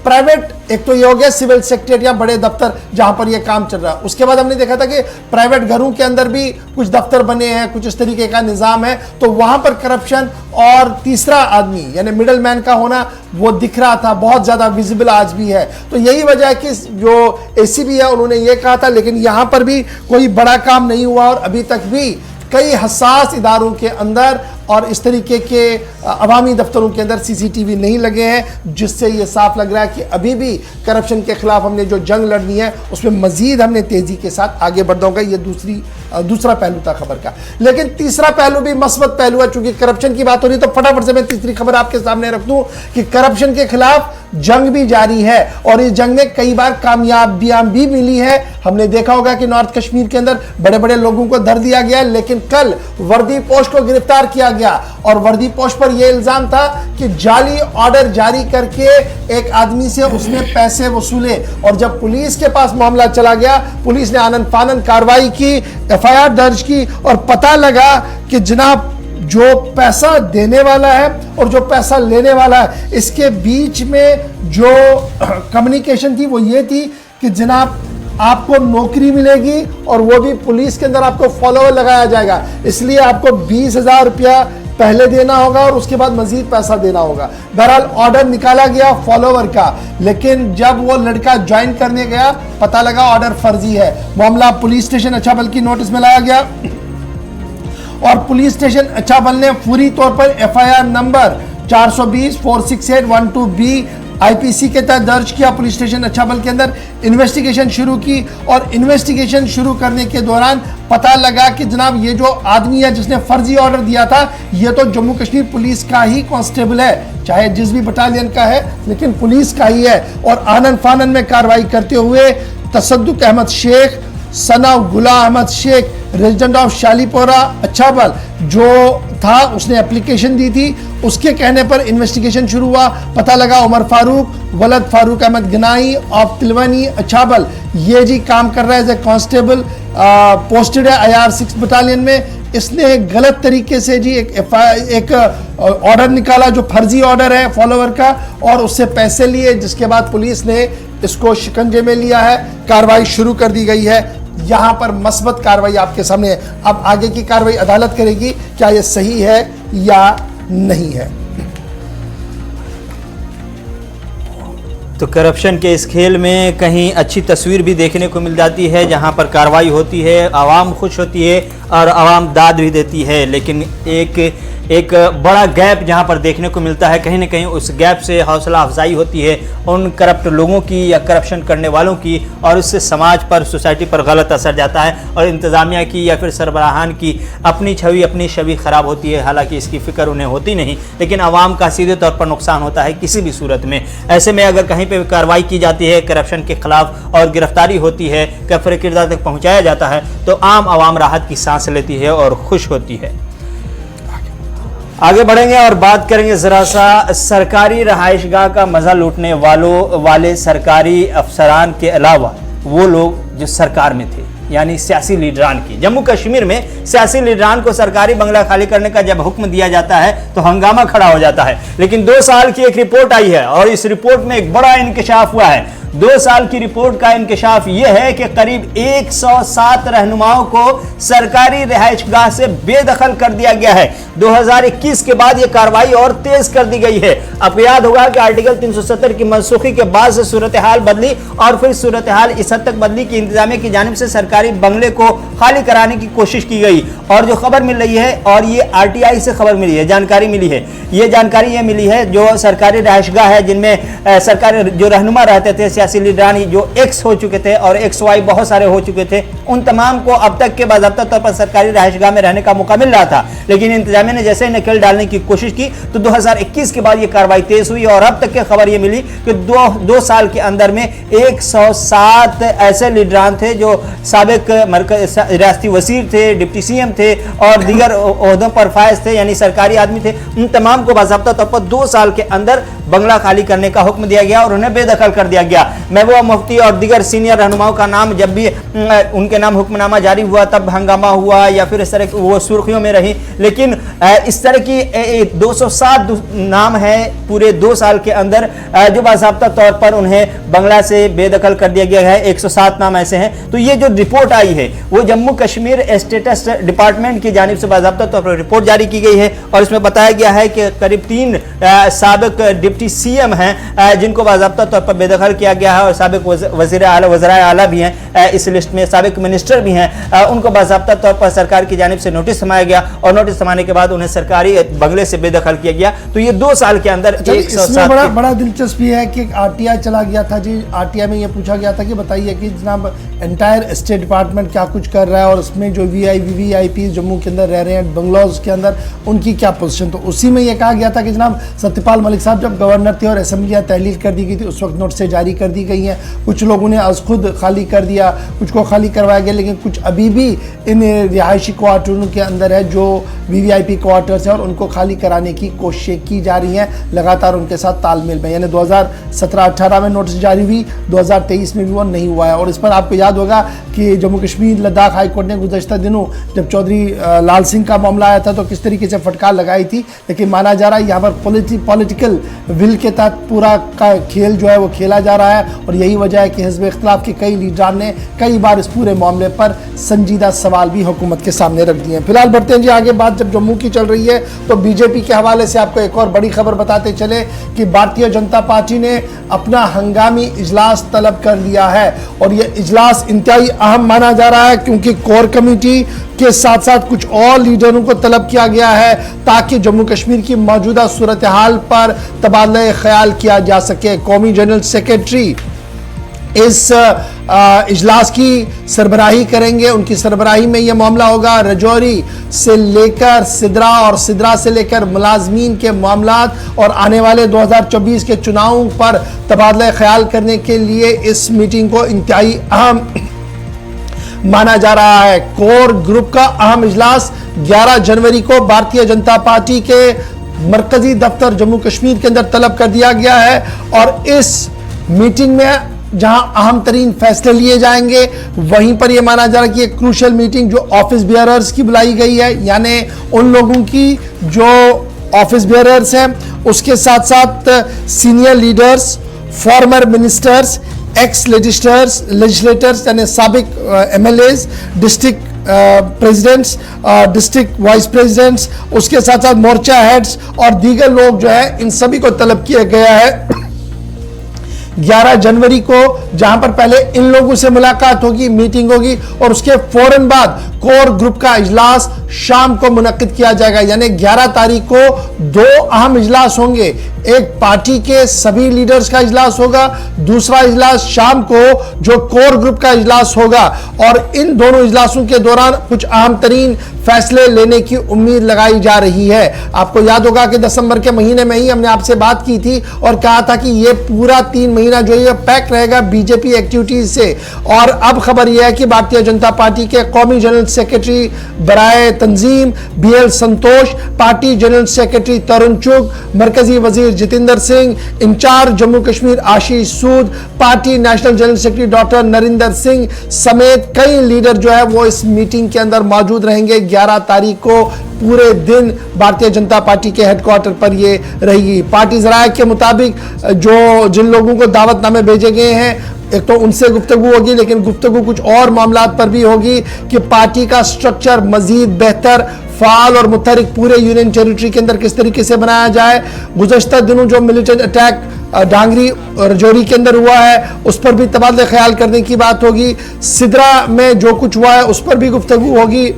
प्राइवेट, एक तो ये हो गया सिविल सेक्रेटरी या बड़े दफ्तर जहां पर ये काम चल रहा है। उसके बाद हमने देखा था कि प्राइवेट घरों के अंदर भी कुछ दफ्तर बने हैं, कुछ इस तरीके का निजाम है, तो वहां पर करप्शन और तीसरा आदमी यानी मिडल मैन का होना वो दिख रहा था, बहुत ज्यादा विजिबल आज भी है। तो यही वजह है कि जो एसीबी है उन्होंने ये कहा था, लेकिन यहां पर भी कोई बड़ा काम नहीं हुआ और अभी तक भी कई हसास इदारों के अंदर और इस तरीके के अवामी दफ्तरों के अंदर सीसीटीवी नहीं लगे हैं, जिससे ये साफ लग रहा है कि अभी भी करप्शन के खिलाफ हमने जो जंग लड़नी है उसमें मजीद हमने तेजी के साथ आगे बढ़ना होगा। ये दूसरा पहलू था खबर का। लेकिन तीसरा पहलू भी मस्बत पहलू है। चूंकि करप्शन की बात हो रही है तो फटाफट से मैं तीसरी खबर आपके सामने रख दूं कि करप्शन के खिलाफ जंग भी जारी है और इस जंग में कई बार कामयाबियां भी मिली है। हमने देखा होगा कि नॉर्थ कश्मीर के अंदर बड़े बड़े लोगों को धर दिया गया, लेकिन कल वर्दी पोस्ट को गिरफ्तार किया गया और वर्दी पोस्ट पर यह इल्जाम था कि जाली ऑर्डर जारी करके एक आदमी से उसने पैसे वसूले और जब पुलिस के पास मामला चला गया, पुलिस ने आनन फानन कार्रवाई की, एफआईआर दर्ज की और पता लगा कि जनाब जो पैसा देने वाला है और जो पैसा लेने वाला है इसके बीच में जो कम्युनिकेशन थी वो ये थी कि जनाब आपको नौकरी मिलेगी और वो भी पुलिस के अंदर आपको फॉलोअर लगाया जाएगा, इसलिए आपको 20,000 रुपया पहले देना होगा और उसके बाद मजीद पैसा देना होगा। बहरहाल ऑर्डर निकाला गया फॉलोअर का, लेकिन जब वो लड़का ज्वाइन करने गया पता लगा ऑर्डर फर्जी है। मामला पुलिस स्टेशन अच्छाबल की नोटिस में लाया गया और पुलिस स्टेशन अच्छाबल ने पूरी तौर पर एफआईआर नंबर 420-468-12B आईपीसी के तहत दर्ज किया। पुलिस स्टेशन अच्छाबल के अंदर इन्वेस्टिगेशन शुरू की और इन्वेस्टिगेशन शुरू करने के दौरान पता लगा कि जनाब ये जो आदमी है जिसने फर्जी ऑर्डर दिया था ये तो जम्मू कश्मीर पुलिस का ही कांस्टेबल है, चाहे जिस भी बटालियन का है लेकिन पुलिस का ही है। और आनन फानन में कार्रवाई करते हुए तसद्दुक अहमद शेख, सना गुला अहमद शेख, रेजिडेंट ऑफ शालीपोरा अच्छाबल जो था उसने एप्लीकेशन दी थी, उसके कहने पर इन्वेस्टिगेशन शुरू हुआ। पता लगा उमर फारूक वलद फारूक अहमद गनाई ऑफ तिलवनी अच्छाबल ये जी काम कर रहा है एज ए कांस्टेबल, पोस्टेड है IR 6 बटालियन में। इसने गलत तरीके से जी एक ऑर्डर निकाला जो फर्जी ऑर्डर है फॉलोअर का और उससे पैसे लिए, जिसके बाद पुलिस ने इसको शिकंजे में लिया है, कार्रवाई शुरू कर दी गई है। यहां पर मस्बत कार्रवाई आपके सामने है। अब आगे की कार्रवाई अदालत करेगी, क्या यह सही है या नहीं है। तो करप्शन के इस खेल में कहीं अच्छी तस्वीर भी देखने को मिल जाती है जहां पर कार्रवाई होती है, आवाम खुश होती है और आवाम दाद भी देती है, लेकिन एक बड़ा गैप जहां पर देखने को मिलता है, कहीं ना कहीं उस गैप से हौसला अफजाई होती है उन करप्ट लोगों की या करप्शन करने वालों की और उससे समाज पर, सोसाइटी पर गलत असर जाता है और इंतज़ामिया की या फिर सरबराहान की अपनी छवि ख़राब होती है। हालांकि इसकी फ़िक्र उन्हें होती नहीं, लेकिन आवाम का सीधे तौर पर नुकसान होता है किसी भी सूरत में। ऐसे में अगर कहीं पर कार्रवाई की जाती है करप्शन के खिलाफ और गिरफ्तारी होती है, कफ़र किरदार तक पहुँचाया जाता है, तो आम आवाम राहत की सांस लेती है और खुश होती है। आगे बढ़ेंगे और बात करेंगे ज़रा सा सरकारी रहायशगाह का मज़ा लूटने वाले सरकारी अफसरान के अलावा वो लोग जो सरकार में थे, यानी सियासी लीडरान की। जम्मू कश्मीर में सियासी लीडरान को सरकारी बंगला खाली करने का जब हुक्म दिया जाता है तो हंगामा खड़ा हो जाता है, लेकिन 2 साल की एक रिपोर्ट आई है और इस रिपोर्ट में एक बड़ा इंकशाफ हुआ है। 2 साल की रिपोर्ट का इंकशाफ यह है कि करीब 107 रहनुमाओं को सरकारी रिहायशगाह से बेदखल कर दिया गया है। 2021 के बाद यह कार्रवाई और तेज कर दी गई है। आपको याद होगा कि आर्टिकल 370 की मनसूखी के बाद से सूरत हाल बदली और फिर सूरत हाल इस हद तक बदली कि इंतजामिया की जानिब से सरकारी बंगले को खाली कराने की कोशिश की गई। और जो खबर मिल रही है, और ये RTI से खबर मिली है, जानकारी मिली है, ये जानकारी ये मिली है जो सरकारी रिहायशगाह है जिनमें सरकारी जो रहनुमा रहते थे, सियासी लीडरानी जो एक्स हो चुके थे और XY बहुत सारे हो चुके थे, उन तमाम को अब तक के बाज़ाब्ता तौर पर सरकारी रिहायशगाह में रहने का मौका मिल रहा था। लेकिन इंतजामिया ने जैसे ही नकेल डालने की कोशिश की तो 2021 के बाद ये कार्रवाई तेज हुई और अब तक की खबर ये मिली कि दो साल के अंदर में 107 ऐसे लीडरान थे जो साबिक रियासती वज़ीर थे, डिप्टी CM थे और दीगर ओहदों पर फायज थे, यानी सरकारी आदमी थे, उन तमाम को बाज़ाब्ता तौर पर 2 साल के अंदर बंगला खाली करने का हुक्म दिया गया और उन्हें बेदखल कर दिया गया। महबूबा मुफ्ती और दीगर सीनियर रहनुमाओं का नाम, जब भी उनके नाम हुक्मनामा जारी हुआ तब हंगामा हुआ या फिर इस तरह वो सुर्खियों में रही, लेकिन इस तरह की 207 नाम है पूरे 2 साल के अंदर जो बाज़ाब्ता तौर पर उन्हें बंगला से बेदखल कर दिया गया है। 107 नाम ऐसे हैं। तो ये जो रिपोर्ट आई है वो जम्मू कश्मीर स्टेटस डिपार्टमेंट की जानिब से बाज़ाब्ता तौर पर रिपोर्ट जारी की गई है और इसमें बताया गया है कि करीब 3 साबिक डिप्टी सीएम हैं जिनको बाज़ाब्ता तौर पर बेदखल किया गया है और साबिक वज़राए आला भी हैं इस लिस्ट में, साबिक मिनिस्टर भी हैं, उनको बाज़ाब्ता तौर पर सरकार की जानिब से नोटिस थमाया गया और नोटिस थमाने के बाद उन्हें सरकारी बंगले से बेदखल किया गया। तो ये 2 साल के अंदर 107 बड़ा दिलचस्पी है कि आरटीआई चला गया था जी। आरटीआई में ये पूछा गया था कि बताइए कि जनाब एंटायर स्टेट डिपार्टमेंट क्या कुछ कर रहा है और उसमें जो वीवीआईपी जम्मू के अंदर रह रहे हैं बंगलौज के अंदर, उनकी क्या पोजीशन। तो उसी में ये कहा गया था कि जनाब सत्यपाल मलिक साहब जब गवर्नर थे और असेंबलियाँ तहलील कर दी गई थी, उस वक्त नोटिस जारी कर दी गई हैं। कुछ लोगों ने आज खुद खाली कर दिया, कुछ को खाली करवाया गया, लेकिन कुछ अभी भी इन रिहायशी क्वार्टरों के अंदर है जो वीवीआईपी क्वार्टर्स हैं और उनको खाली कराने की कोशिशें की जा रही हैं लगातार उनके साथ तालमेल में। यानी 2017-18 में नोटिस जारी हुई, 2023 में भी वो नहीं हुआ है। और इस पर आपको याद होगा कि जम्मू कश्मीर लद्दाख हाई कोर्ट ने गुज़श्ता दिनों जब चौधरी लाल सिंह का मामला आया था तो किस तरीके से फटकार लगाई थी, लेकिन माना जा रहा है यहाँ पर पॉलिटिकल विल के तहत पूरा का खेल जो है वो खेला जा रहा है और यही वजह है कि हिज़्ब इख्तिलाफ के कई लीडरान ने कई बार इस पूरे मामले पर संजीदा सवाल भी हुकूमत के सामने रख दिए हैं। फिलहाल बढ़ते हैं जी आगे। बात जब जम्मू की चल रही है तो बीजेपी के हवाले से आपको एक और बड़ी खबर बताते चले कि भारतीय जनता पार्टी ने अपना हंगामी इजलास तलब कर लिया है और यह इजलास इंतहाई अहम माना जा रहा है क्योंकि कोर कमेटी के साथ साथ कुछ और लीडरों को तलब किया गया है ताकि जम्मू कश्मीर की मौजूदा सूरत हाल पर तबादला ख्याल किया जा सके। कौमी जनरल सेक्रेटरी इस इजलास की सरबराही करेंगे। उनकी सरबराही में यह मामला होगा रजौरी से लेकर सिदरा और सिदरा से लेकर मुलाजमीन के मामलात और आने वाले 2024 के चुनावों पर तबादला ख्याल करने के लिए इस मीटिंग को इंतहाई अहम माना जा रहा है। कोर ग्रुप का अहम इजलास 11 जनवरी को भारतीय जनता पार्टी के मरकजी दफ्तर जम्मू कश्मीर के अंदर तलब कर दिया गया है और इस मीटिंग में जहां अहम तरीन फैसले लिए जाएंगे वहीं पर यह माना जा रहा है कि एक क्रूशल मीटिंग जो ऑफिस बियरर्स की बुलाई गई है, यानी उन लोगों की जो ऑफिस बियरर्स हैं, उसके साथ साथ senior leaders, former ministers, ex legislators यानी साबिक MLAs, district presidents, district vice presidents, उसके साथ साथ मोर्चा हेड्स और दीगर लोग जो है इन सभी को तलब किया गया है 11 जनवरी को, जहां पर पहले इन लोगों से मुलाकात होगी, मीटिंग होगी और उसके फौरन बाद कोर ग्रुप का इजलास शाम को मुनक्किद किया जाएगा। यानी 11 तारीख को 2 अहम इजलास होंगे। एक पार्टी के सभी लीडर्स का इजलास होगा, दूसरा इजलास शाम को जो कोर ग्रुप का इजलास होगा और इन दोनों इजलासों के दौरान कुछ अहम तरीन फैसले लेने की उम्मीद लगाई जा रही है। आपको याद होगा कि दिसंबर के महीने में ही हमने आपसे बात की थी और कहा था कि ये पूरा 3 महीना जो है पैक रहेगा बीजेपी एक्टिविटीज से। और अब खबर यह है कि भारतीय जनता पार्टी के कौमी जनरल सेक्रेटरी बराए तंजीम BL Santosh, party general secretary Tarun Chugh, मरकजी वजीर Jitendra Singh, in-charge Jammu Kashmir Ashish Sood, party national general secretary doctor Narinder Singh समेत कई लीडर जो है वो इस मीटिंग के अंदर मौजूद रहेंगे। 11 तारीख को पूरे दिन भारतीय जनता पार्टी के हेडक्वार्टर पर ये रहेगी। पार्टी जराये के मुताबिक जो जिन लोगों को दावतनामे भेजे गए हैं एक तो उनसे गुफ्तगू होगी, लेकिन गुफ्तगू कुछ और मामलात पर भी होगी कि पार्टी का स्ट्रक्चर मजीद बेहतर, फाल और मुतहरिक पूरे यूनियन टेरिटरी के अंदर किस तरीके से बनाया जाए। गुज़श्ता दिनों जो मिलिटेंट अटैक डांगरी और रजौरी के अंदर हुआ है उस पर भी तबादला ख्याल करने की बात होगी। सिदरा में जो कुछ हुआ है उस पर भी गुफ्तगू होगी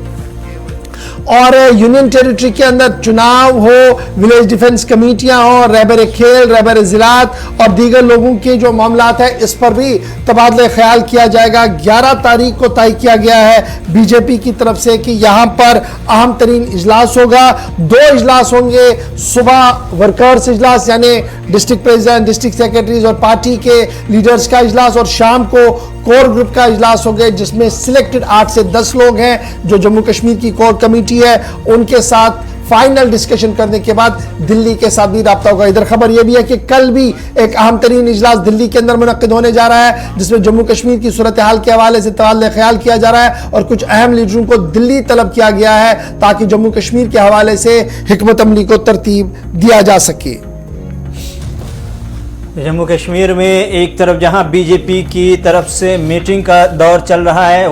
और यूनियन टेरिटरी के अंदर चुनाव हो, विलेज डिफेंस कमेटियां हो, रहबर खेल, रहबर जिलात और दीगर लोगों के जो मामलात है इस पर भी तबादला ख्याल किया जाएगा। 11 तारीख को तय किया गया है बीजेपी की तरफ से कि यहां पर अहम तरीन इजलास होगा। 2 इजलास होंगे, सुबह वर्कर्स इजलास यानी डिस्ट्रिक्ट प्रेसिडेंट, डिस्ट्रिक्ट सेक्रेटरीज और पार्टी के लीडर्स का इजलास और शाम को कोर ग्रुप का इजलास हो गया जिसमें सिलेक्टेड 8 से 10 लोग हैं जो जम्मू कश्मीर की कोर कमेटी है, उनके साथ फाइनल डिस्कशन करने के बाद दिल्ली के साथ भी राब्ता होगा। इधर खबर यह भी है कि कल भी एक अहम तरीन इजलास दिल्ली के अंदर मुनक्किद होने जा रहा है जिसमें जम्मू कश्मीर की सूरत हाल के हवाले से तबादला ख्याल किया जा रहा है और कुछ अहम लीडरों को दिल्ली तलब किया गया है ताकि जम्मू कश्मीर के हवाले से हिकमत अमली को तरतीब दिया जा सके। जम्मू कश्मीर में एक तरफ जहां बीजेपी की तरफ से मीटिंग का दौर चल रहा है,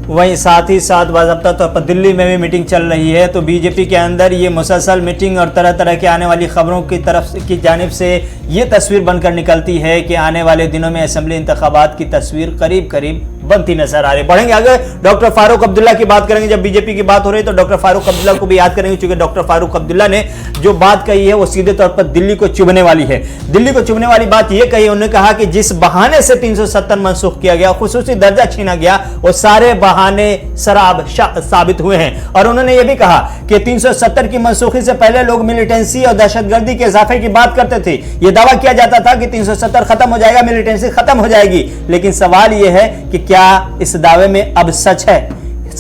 वहीं साथ ही साथ बाज़ाब्ता तौर पर दिल्ली में भी मीटिंग चल रही है। तो बीजेपी के अंदर ये मुसलसल मीटिंग और तरह तरह के आने वाली खबरों की तरफ की जानिब से ये तस्वीर बनकर निकलती है कि आने वाले दिनों में असेंबली इंतखाबात की तस्वीर करीब करीब बनती नजर आ रही। बढ़ेंगे आगे, डॉक्टर फारूक अब्दुल्ला की बात करेंगे। जब बीजेपी की बात हो रही है तो डॉक्टर फारूक अब्दुल्ला को भी याद करेंगे, क्योंकि डॉक्टर फारूक अब्दुल्ला ने जो बात कही है वो सीधे तौर पर दिल्ली को चुभने वाली है। दिल्ली को चुभने वाली बात यह कही, उन्होंने कहा कि जिस बहाने से 370 मनसूख किया गया, खुसूसी दर्जा छीना गया, वो सारे बहाने शराब साबित हुए हैं। और उन्होंने यह भी कहा कि 370 की मनसूखी से पहले लोग मिलिटेंसी और दहशतगर्दी के इजाफे की बात करते थे। यह दावा किया जाता था कि 370 खत्म हो जाएगा, मिलिटेंसी खत्म हो जाएगी। लेकिन सवाल यह है कि क्या इस दावे में अब सच है?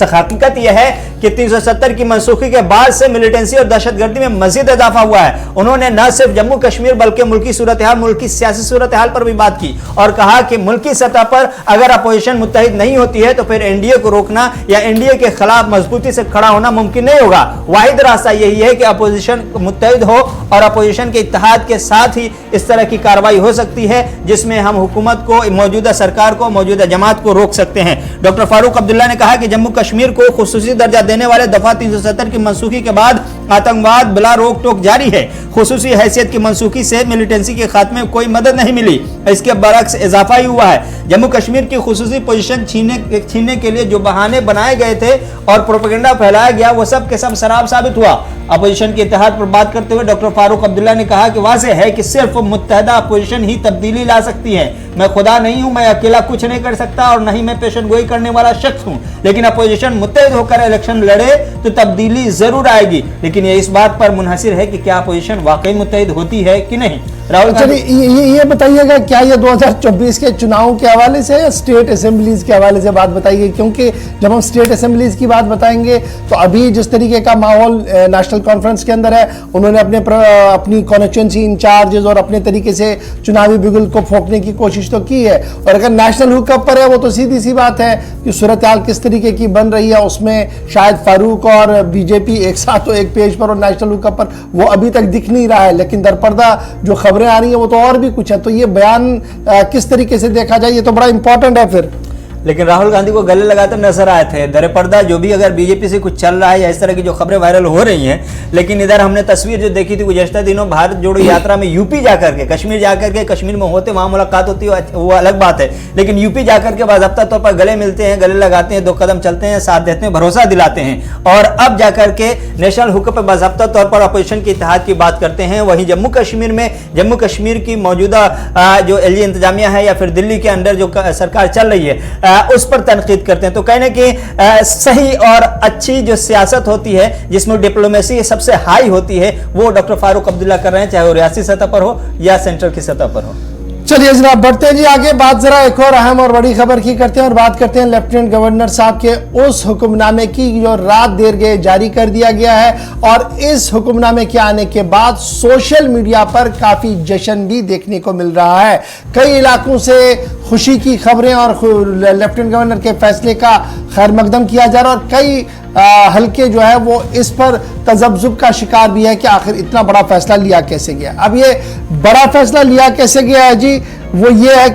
हकीकत यह है कि 370 की मनसूखी के बाद से मिलिटेंसी और दहशतगर्दी में मजीद इजाफा हुआ है। उन्होंने न सिर्फ जम्मू कश्मीर बल्कि मुल्की सूरत हाल, मुल्की सियासी सूरत हाल पर भी बात की और कहा कि मुल्की सतह पर अगर अपोजिशन मुत्तहिद नहीं होती है तो फिर एनडीए को रोकना या एनडीए के खिलाफ मजबूती से खड़ा होना मुमकिन नहीं होगा। वाहिद रास्ता यही है कि अपोजिशन मुत्तहिद हो और अपोजिशन के इत्तेहाद के साथ ही इस तरह की कार्रवाई हो सकती है जिसमें हम हुकूमत को, मौजूदा सरकार को, मौजूदा जमात को रोक सकते हैं। डॉक्टर फारूक अब्दुल्ला ने कहा कि जम्मू कश्मीर को खुसूसी दर्जा देने वाले दफा 370 की मनसूखी के बाद आतंकवाद बिला रोक टोक जारी है। खुसूसी हैसियत की मनसूखी से मिलिटेंसी के खात्मे में कोई मदद नहीं मिली, इसके बरक्स इजाफा ही हुआ है। जम्मू कश्मीर की खुसूसी पोजीशन छीनने के लिए जो बहाने बनाए गए थे और प्रोपेगेंडा फैलाया गया वो सब के सब शराब साबित हुआ। अपोजिशन के इत्तेहाद पर बात करते हुए डॉक्टर फारूक अब्दुल्ला ने कहा कि वाज़ेह है कि सिर्फ मुत्तहदा अपोजिशन ही तब्दीली ला सकती है। मैं खुदा नहीं हूं, मैं अकेला कुछ नहीं कर सकता और नहीं मैं पेशन गोई करने वाला शख्स हूं, लेकिन अपोजिशन मुत्तहिद होकर इलेक्शन लड़े तो तब्दीली जरूर आएगी। लेकिन ये इस बात पर मुनहसिर है कि क्या अपोजिशन वाकई मुत्तहिद होती है कि नहीं। राहुल, चलिए ये बताइएगा, क्या ये 2024 के चुनाव के हवाले से या स्टेट असेंबलीज के हवाले से बात बताइए? क्योंकि जब हम स्टेट असेंबलीज की बात बताएंगे तो अभी जिस तरीके का माहौल नेशनल कॉन्फ्रेंस के अंदर है, उन्होंने अपनी कॉन्स्टिट्यूंसी इंचार्जेस और अपने तरीके से चुनावी बिगुल को फोंकने की कोशिश तो की है। और अगर नेशनल हुकअप पर है वो तो सीधी सी बात है कि सूरत हाल किस तरीके की बन रही है, उसमें शायद फारूक और बीजेपी एक साथ तो एक पेज पर और नेशनल हुकअप पर वो अभी तक दिख नहीं रहा है। लेकिन दरपर्दा जो खबरें आ रही है वो तो और भी कुछ है। तो ये बयान किस तरीके से देखा जाए, ये तो बड़ा इंपॉर्टेंट है फिर। लेकिन राहुल गांधी को गले लगाते नजर आए थे। दर पर्दा जो भी अगर बीजेपी से कुछ चल रहा है या इस तरह की जो खबरें वायरल हो रही हैं, लेकिन इधर हमने तस्वीर जो देखी थी गुज़श्ता दिनों भारत जोड़ो यात्रा में यूपी जाकर के, कश्मीर जाकर के, कश्मीर में होते वहाँ मुलाकात होती है वो अलग बात है, लेकिन यूपी जाकर के बाज़ाब्ता तौर पर गले मिलते हैं, गले लगाते हैं, 2 कदम चलते हैं, साथ देते हैं, भरोसा दिलाते हैं और अब जाकर के नेशनल हुकूमत पर बाज़ाब्ता तौर पर अपोजिशन के इत्तेहाद की बात करते हैं। वहीं जम्मू कश्मीर में जम्मू कश्मीर की मौजूदा जो एलजी इंतजामिया है या फिर दिल्ली के अंदर जो सरकार चल रही है उस पर तनकीद करते हैं। तो कहने की सही और अच्छी जो सियासत होती है जिसमें डिप्लोमेसी सबसे हाई होती है वो डॉक्टर फारूक अब्दुल्ला कर रहे हैं, चाहे वो रियासी सतह पर हो या सेंट्रल की सतह पर हो। चलिए जनाब बढ़ते हैं जी आगे। बात जरा एक और अहम और बड़ी खबर की करते हैं और बात करते हैं लेफ्टिनेंट गवर्नर साहब के उस हुक्मनामे की जो रात देर गए जारी कर दिया गया है। और इस हुक्मनामे के आने के बाद सोशल मीडिया पर काफी जश्न भी देखने को मिल रहा है। कई इलाकों से खुशी की खबरें और लेफ्टिनेंट गवर्नर के फैसले का खैर मकदम किया जा रहा है और कई हल्के जो है वो इस पर तजब्जुब का शिकार भी है कि आखिर इतना बड़ा फैसला लिया कैसे गया। अब ये बड़ा फैसला लिया कैसे गया है जी, वो ये है,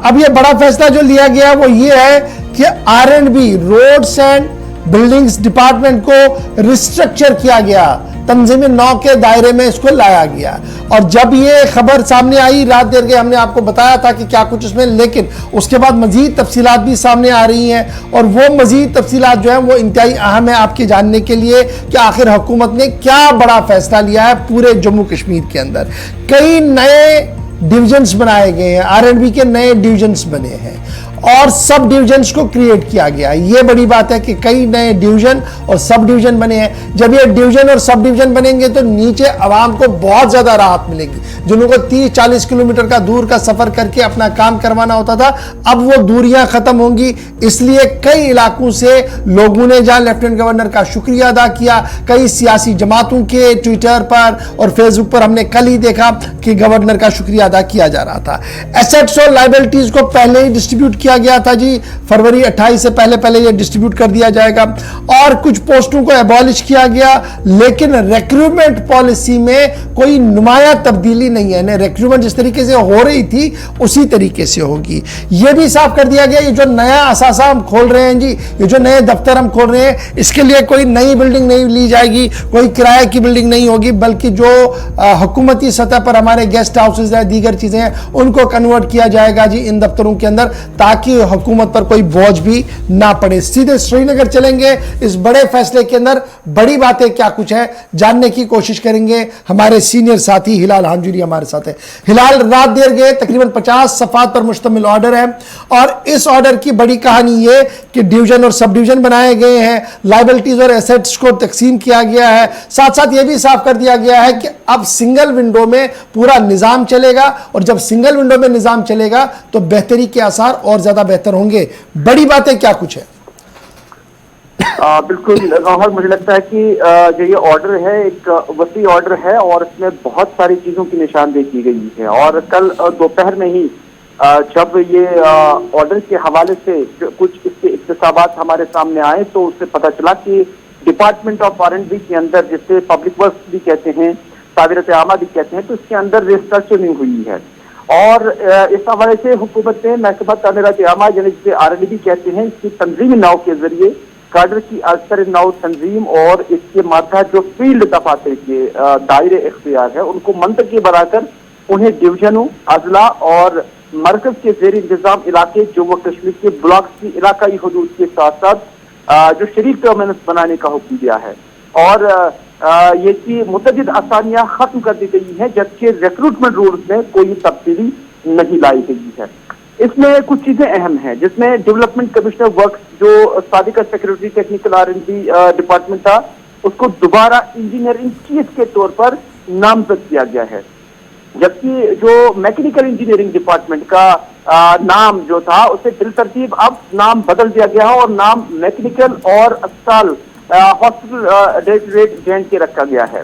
अब ये बड़ा फैसला जो लिया गया वो ये है कि R&B roads and buildings department को रिस्ट्रक्चर किया गया, तंजीम 9 के दायरे में इसको लाया गया। और जब ये खबर सामने आई रात देर के हमने आपको बताया था कि क्या कुछ उसमें, लेकिन उसके बाद मजीद तफसीलात भी सामने आ रही हैं और वो मजीद तफसीलात जो है वो इंतहाई अहम है आपके जानने के लिए कि आखिर हुकूमत ने क्या बड़ा फैसला लिया है। पूरे जम्मू कश्मीर के अंदर कई नए डिविजन्स बनाए गए हैं, R&B के नए डिविजन्स बने हैं और सब डिवीजन्स को क्रिएट किया गया। ये बड़ी बात है कि कई नए डिवीजन और सब डिवीजन बने हैं। जब ये डिवीजन और सब डिवीजन बनेंगे तो नीचे आवाम को बहुत ज्यादा राहत मिलेगी। जिन लोगों को 30-40 किलोमीटर का दूर का सफर करके अपना काम करवाना होता था, अब वो दूरियां खत्म होंगी। इसलिए कई इलाकों से लोगों ने जहां लेफ्टिनेंट गवर्नर का शुक्रिया अदा किया, कई सियासी जमातों के ट्विटर पर और फेसबुक पर हमने कल ही देखा कि गवर्नर का शुक्रिया अदा किया जा रहा था। एसेट्स और लायबिलिटीज को पहले ही डिस्ट्रीब्यूट किया गया था जी, फरवरी 28 से पहले ये डिस्ट्रीब्यूट कर दिया जाएगा। और कुछ पोस्टों को एबॉलिश किया गया, लेकिन रिक्रूटमेंट पॉलिसी में कोई नुमाया तब्दीली नहीं है। रिक्रूटमेंट जिस तरीके से हो रही थी उसी तरीके से होगी। यह भी साफ कर दिया गया, ये जो नया असासा हम खोल रहे हैं जी, ये जो नए दफ्तर हम खोल रहे हैं, इसके लिए कोई नई बिल्डिंग नहीं ली जाएगी, कोई किराए की बिल्डिंग नहीं होगी, बल्कि जो हुकूमती सतह पर हमारे गेस्ट हाउसेज है, दीगर चीजें हैं, उनको कन्वर्ट किया जाएगा जी इन दफ्तरों के अंदर, ताकि हुकूमत पर कोई बोझ भी ना पड़े। सीधे श्रीनगर चलेंगे, इस बड़े फैसले के अंदर बड़ी बातें क्या कुछ है जानने की कोशिश करेंगे। हमारे सीनियर साथी हिलाल हांजुरी हमारे साथ है। हिलाल, रात देर गए, तकरीबन 50 सफ़ात पर मुश्तमिल ऑर्डर है और इस ऑर्डर की बड़ी कहानी ये कि डिवीजन और सब डिवीजन बनाए गए हैं, लायबिलिटीज और एसेट्स को तकसीम किया गया है। साथ साथ यह भी साफ कर दिया गया है कि अब सिंगल विंडो में पूरा निजाम चलेगा और जब सिंगल विंडो में निजाम चलेगा तो बेहतरी के आसार और ज्यादा बेहतर होंगे। बड़ी बातें क्या कुछ है? बिल्कुल गौहर, मुझे लगता है कि जो ये ऑर्डर है एक वसी ऑर्डर है और इसमें बहुत सारी चीजों की निशानदेही की गई है। और कल दोपहर में ही जब ये ऑर्डर के हवाले से कुछ इसके इक्तसाबात हमारे सामने आए तो उससे पता चला कि डिपार्टमेंट ऑफ R&D के अंदर, जिसे पब्लिक वर्क्स भी कहते हैं, साविरत आमा भी कहते हैं, तो इसके अंदर रिस्ट्रक्चरिंग हुई है। और इस हवाले से हुकूमत ने महकमा तामीरात आमा, यानी जिसे R&D भी कहते हैं, इसकी तंजीमी नाव के जरिए काडर की असर नाव तंजीम और इसके मातहत जो फील्ड दफातर के दायरे इख्तियार है उनको मंतकी बनाकर उन्हें डिवीजनों, अजला और मरकज के जेर इंतजाम इलाके जम्मू कश्मीर के ब्लॉक की इलाकाई हदूद के साथ साथ जो शरीक टर्मिनस बनाने का हुक्म दिया है। और ये की मुतअद्दिद आसानियां खत्म कर दी गई हैं, जबकि रिक्रूटमेंट रूल्स में कोई तब्दीली नहीं लाई गई है। इसमें कुछ चीजें अहम हैं, जिसमें डेवलपमेंट कमिश्नर वर्क्स जो साबिका सेक्रेटरी टेक्निकल R&D डिपार्टमेंट था, उसको दोबारा इंजीनियरिंग चीफ के तौर पर नामजद किया गया है। जबकि जो मैकेनिकल इंजीनियरिंग डिपार्टमेंट का नाम जो था उसे बिलतरतीब अब नाम बदल दिया गया है और नाम मैकेनिकल और अस्पताल हॉस्पिटल डायरेक्टरेट जैन के रखा गया है।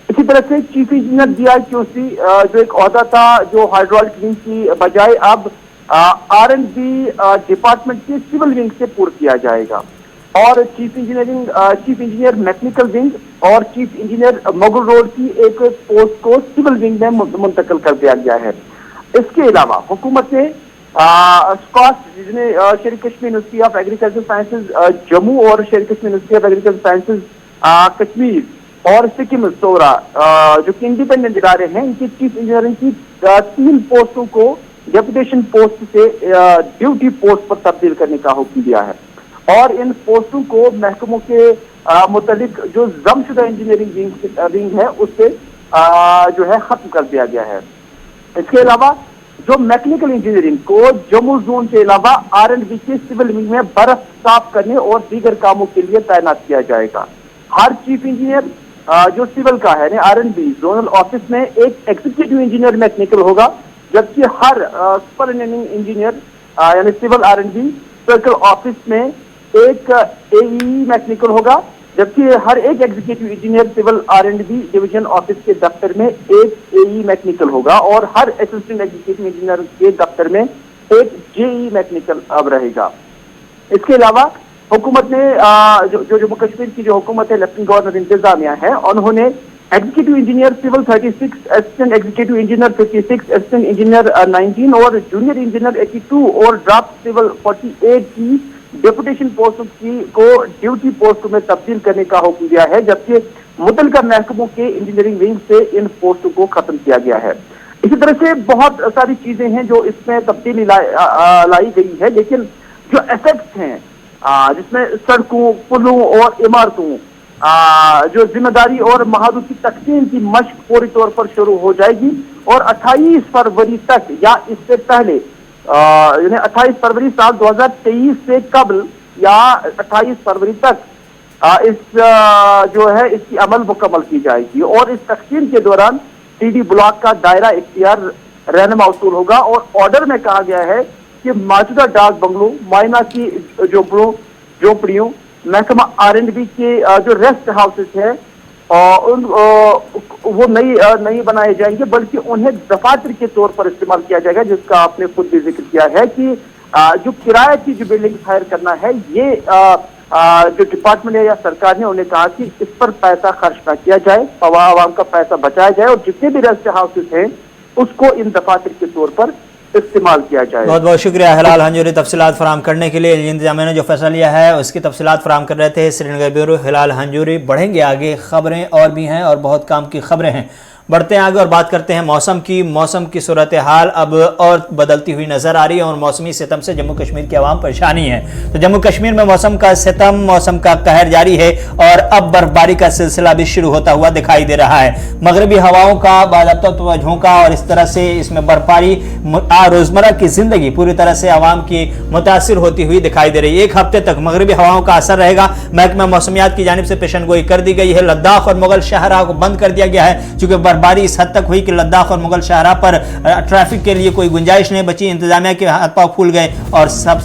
इसी तरह से चीफ इंजीनियर DRQC जो एक ओहदा था जो हाइड्रोलिक विंग की बजाय अब R&D डिपार्टमेंट के सिविल विंग से पूर्ण किया जाएगा। और चीफ इंजीनियर मैकेनिकल विंग और चीफ इंजीनियर मोगल रोड की एक पोस्ट को सिविल विंग में मुंतकिल कर दिया गया है। इसके अलावा हुकूमत ने स्कॉट, जिसने शेर Kashmir university of agriculture sciences Jammu और शेर Kashmir university of agriculture sciences Kashmir और सिक्किम सोरा, जो कि इंडिपेंडेंट इदारे हैं, इनकी चीफ इंजीनियरिंग की 3 पोस्टों को डेपुटेशन पोस्ट से ड्यूटी पोस्ट पर तब्दील करने का हुक्म दिया है। और इन पोस्टों को महकमों के मुतालिक जो जमशुदा इंजीनियरिंग विंग है उससे जो है खत्म कर दिया गया है। इसके अलावा जो मैकेनिकल इंजीनियरिंग को जम्मू जोन के अलावा R&D के सिविल विंग में बर्फ साफ करने और दीगर कामों के लिए तैनात किया जाएगा। हर चीफ इंजीनियर जो सिविल का है R&D जोनल ऑफिस में एक एग्जीक्यूटिव इंजीनियर मैकेनिकल होगा, जबकि हर सुपरिटेंडिंग इंजीनियर यानी सिविल R&D सर्कल ऑफिस में एक AE मैकेनिकल होगा, जबकि हर एक executive engineer civil R&D division office के दफ्तर में एक AE मैकेनिकल होगा और हर असिस्टेंट एग्जीक्यूटिव इंजीनियर के दफ्तर में एक JE मैकेनिकल अब रहेगा। इसके अलावा हुकूमत ने जो जम्मू कश्मीर की जो हुकूमत है, लेफ्टिनेंट गवर्नर इंतजामिया है, उन्होंने executive engineer civil 36, assistant executive engineer 56, assistant engineer 19 और जूनियर इंजीनियर 82 और ड्राफ्ट सिविल 48 की डेपुटेशन पोस्ट को ड्यूटी पोस्ट में तब्दील करने का हुक्म दिया है, जबकि मुतल्लिका महकमों के इंजीनियरिंग विंग से इन पोस्टों को खत्म किया गया है। इसी तरह से बहुत सारी चीजें हैं जो इसमें तब्दीली लाई गई है, लेकिन जो एसेट्स हैं जिसमें सड़कों, पुलों और इमारतों जो जिम्मेदारी और महादू की तकसीम की मशक पूरी तौर पर शुरू हो जाएगी और 28 फरवरी तक या इससे पहले यानी 28 फरवरी साल 2023 से कबल या 28 फरवरी तक जो है इसकी अमल मुकम्मल की जाएगी और इस तकसीम के दौरान सीडी ब्लॉक का दायरा इख्तियार रहनुमा उसूल होगा। और ऑर्डर में कहा गया है कि मौजूदा डाक बंगलों, मायना की झोपड़ियों, महकमा R&B के जो रेस्ट हाउसेस है वो नहीं बनाए जाएंगे, बल्कि उन्हें दफातर के तौर पर इस्तेमाल किया जाएगा, जिसका आपने खुद भी जिक्र किया है कि जो किराए की जो बिल्डिंग हायर करना है, ये जो डिपार्टमेंट है या सरकार ने उन्हें कहा कि इस पर पैसा खर्च ना किया जाए, आवाम का पैसा बचाया जाए और जितने भी रेस्ट हाउसेस हैं उसको इन दफातर के तौर पर इस्तेमाल किया जाए। बहुत बहुत शुक्रिया हिलाल हंजूरी तफसीलात फराम करने के लिए। इंतजामिया ने जो फैसला लिया है उसकी तफसीलात फराम कर रहे थे श्रीनगर ब्यूरो हिलाल हंजूरी। बढ़ेंगे आगे, खबरें और भी हैं और बहुत काम की खबरें हैं। बढ़ते हैं आगे और बात करते हैं मौसम की। मौसम की सूरत हाल अब और बदलती हुई नजर आ रही है और मौसमी सितम से जम्मू कश्मीर की आवाम परेशानी है। तो जम्मू कश्मीर में मौसम का सितम, मौसम का कहर जारी है और अब बर्फबारी का सिलसिला भी शुरू होता हुआ दिखाई दे रहा है। मगरबी हवाओं का बाज़ाब्ता झोंका और इस तरह से इसमें बर्फबारी रोजमर्रा की जिंदगी पूरी तरह से आवाम की मुतासिर होती हुई दिखाई दे रही है। एक हफ्ते तक मगरबी हवाओं का असर रहेगा। महकमा मौसमियात की जानिब से पेशन गोई कर दी गई है। लद्दाख और मुगल शहरा को बंद कर दिया गया है चूंकि बर्फबारी इस हद तक हुई कि लद्दाख और मुगल शहरा पर ट्रैफिक के लिए कोई गुंजाइश नहीं बची। इंतजामिया के हाथ पांव फूल गए और सब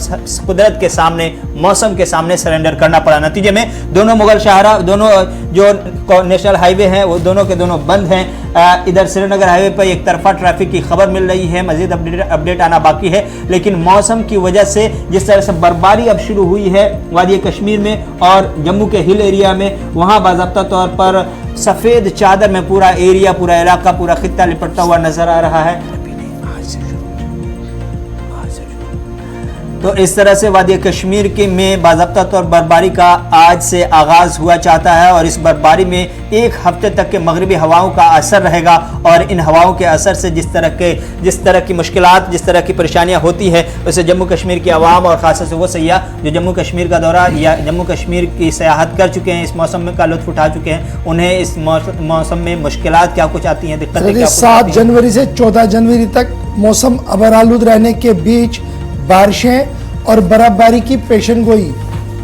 कुदरत के सामने, मौसम के सामने सरेंडर करना पड़ा। नतीजे में दोनों मुगल शहरा, दोनों जो नेशनल हाईवे हैं वो दोनों के दोनों बंद हैं। इधर श्रीनगर हाईवे पर एक तरफा ट्रैफिक की खबर मिल रही है, मजीद अपडेट आना बाकी है। लेकिन मौसम की वजह से जिस तरह से बर्फबारी अब शुरू हुई है वादी कश्मीर में और जम्मू के हिल एरिया में, वहां बाज़ाब्ता तौर पर सफेद चादर में पूरा एरिया, पूरा इलाका, पूरा खित्ता लिपटता हुआ नजर आ रहा है। तो इस तरह से वादी कश्मीर के में बाज़ाब्ता तौर बर्फबारी का आज से आगाज हुआ चाहता है और इस बर्फबारी में एक हफ्ते तक के मगरबी हवाओं का असर रहेगा और इन हवाओं के असर से जिस तरह की मुश्किलात, जिस तरह की परेशानियां होती है, उसे जम्मू कश्मीर की आवाम और खास से वो सयाह जो जम्मू कश्मीर का दौरा या जम्मू कश्मीर की सयाहत कर चुके हैं, इस मौसम में का लुत्फ उठा चुके हैं, उन्हें इस मौसम में मुश्किलात क्या कुछ आती हैं, दिक्कतें क्या। 7 जनवरी से 14 जनवरी तक मौसम अबरालूद रहने के बीच बारिशें और बर्फबारी की पेशन गोई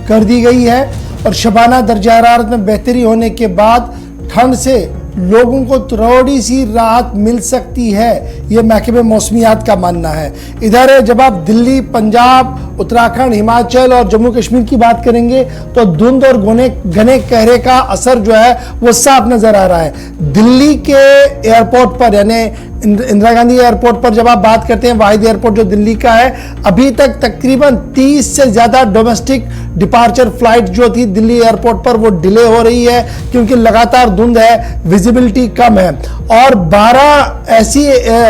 कर दी गई है और शबाना दर्जा हरारत में बेहतरी होने के बाद ठंड से लोगों को थोड़ी सी राहत मिल सकती है, ये महकमे मौसमियात का मानना है। इधर जब आप दिल्ली, पंजाब, उत्तराखंड, हिमाचल और जम्मू कश्मीर की बात करेंगे तो धुंध और घने कोहरे का असर जो है वो साफ नजर आ रहा है। दिल्ली के एयरपोर्ट पर यानी इंदिरा गांधी एयरपोर्ट पर जब आप बात करते हैं, वाहिद एयरपोर्ट जो दिल्ली का है, अभी तक तकरीबन 30 से ज्यादा डोमेस्टिक डिपार्चर फ्लाइट जो थी दिल्ली एयरपोर्ट पर वो डिले हो रही है क्योंकि लगातार धुंध है, विजिबिलिटी कम है। और 12 ऐसी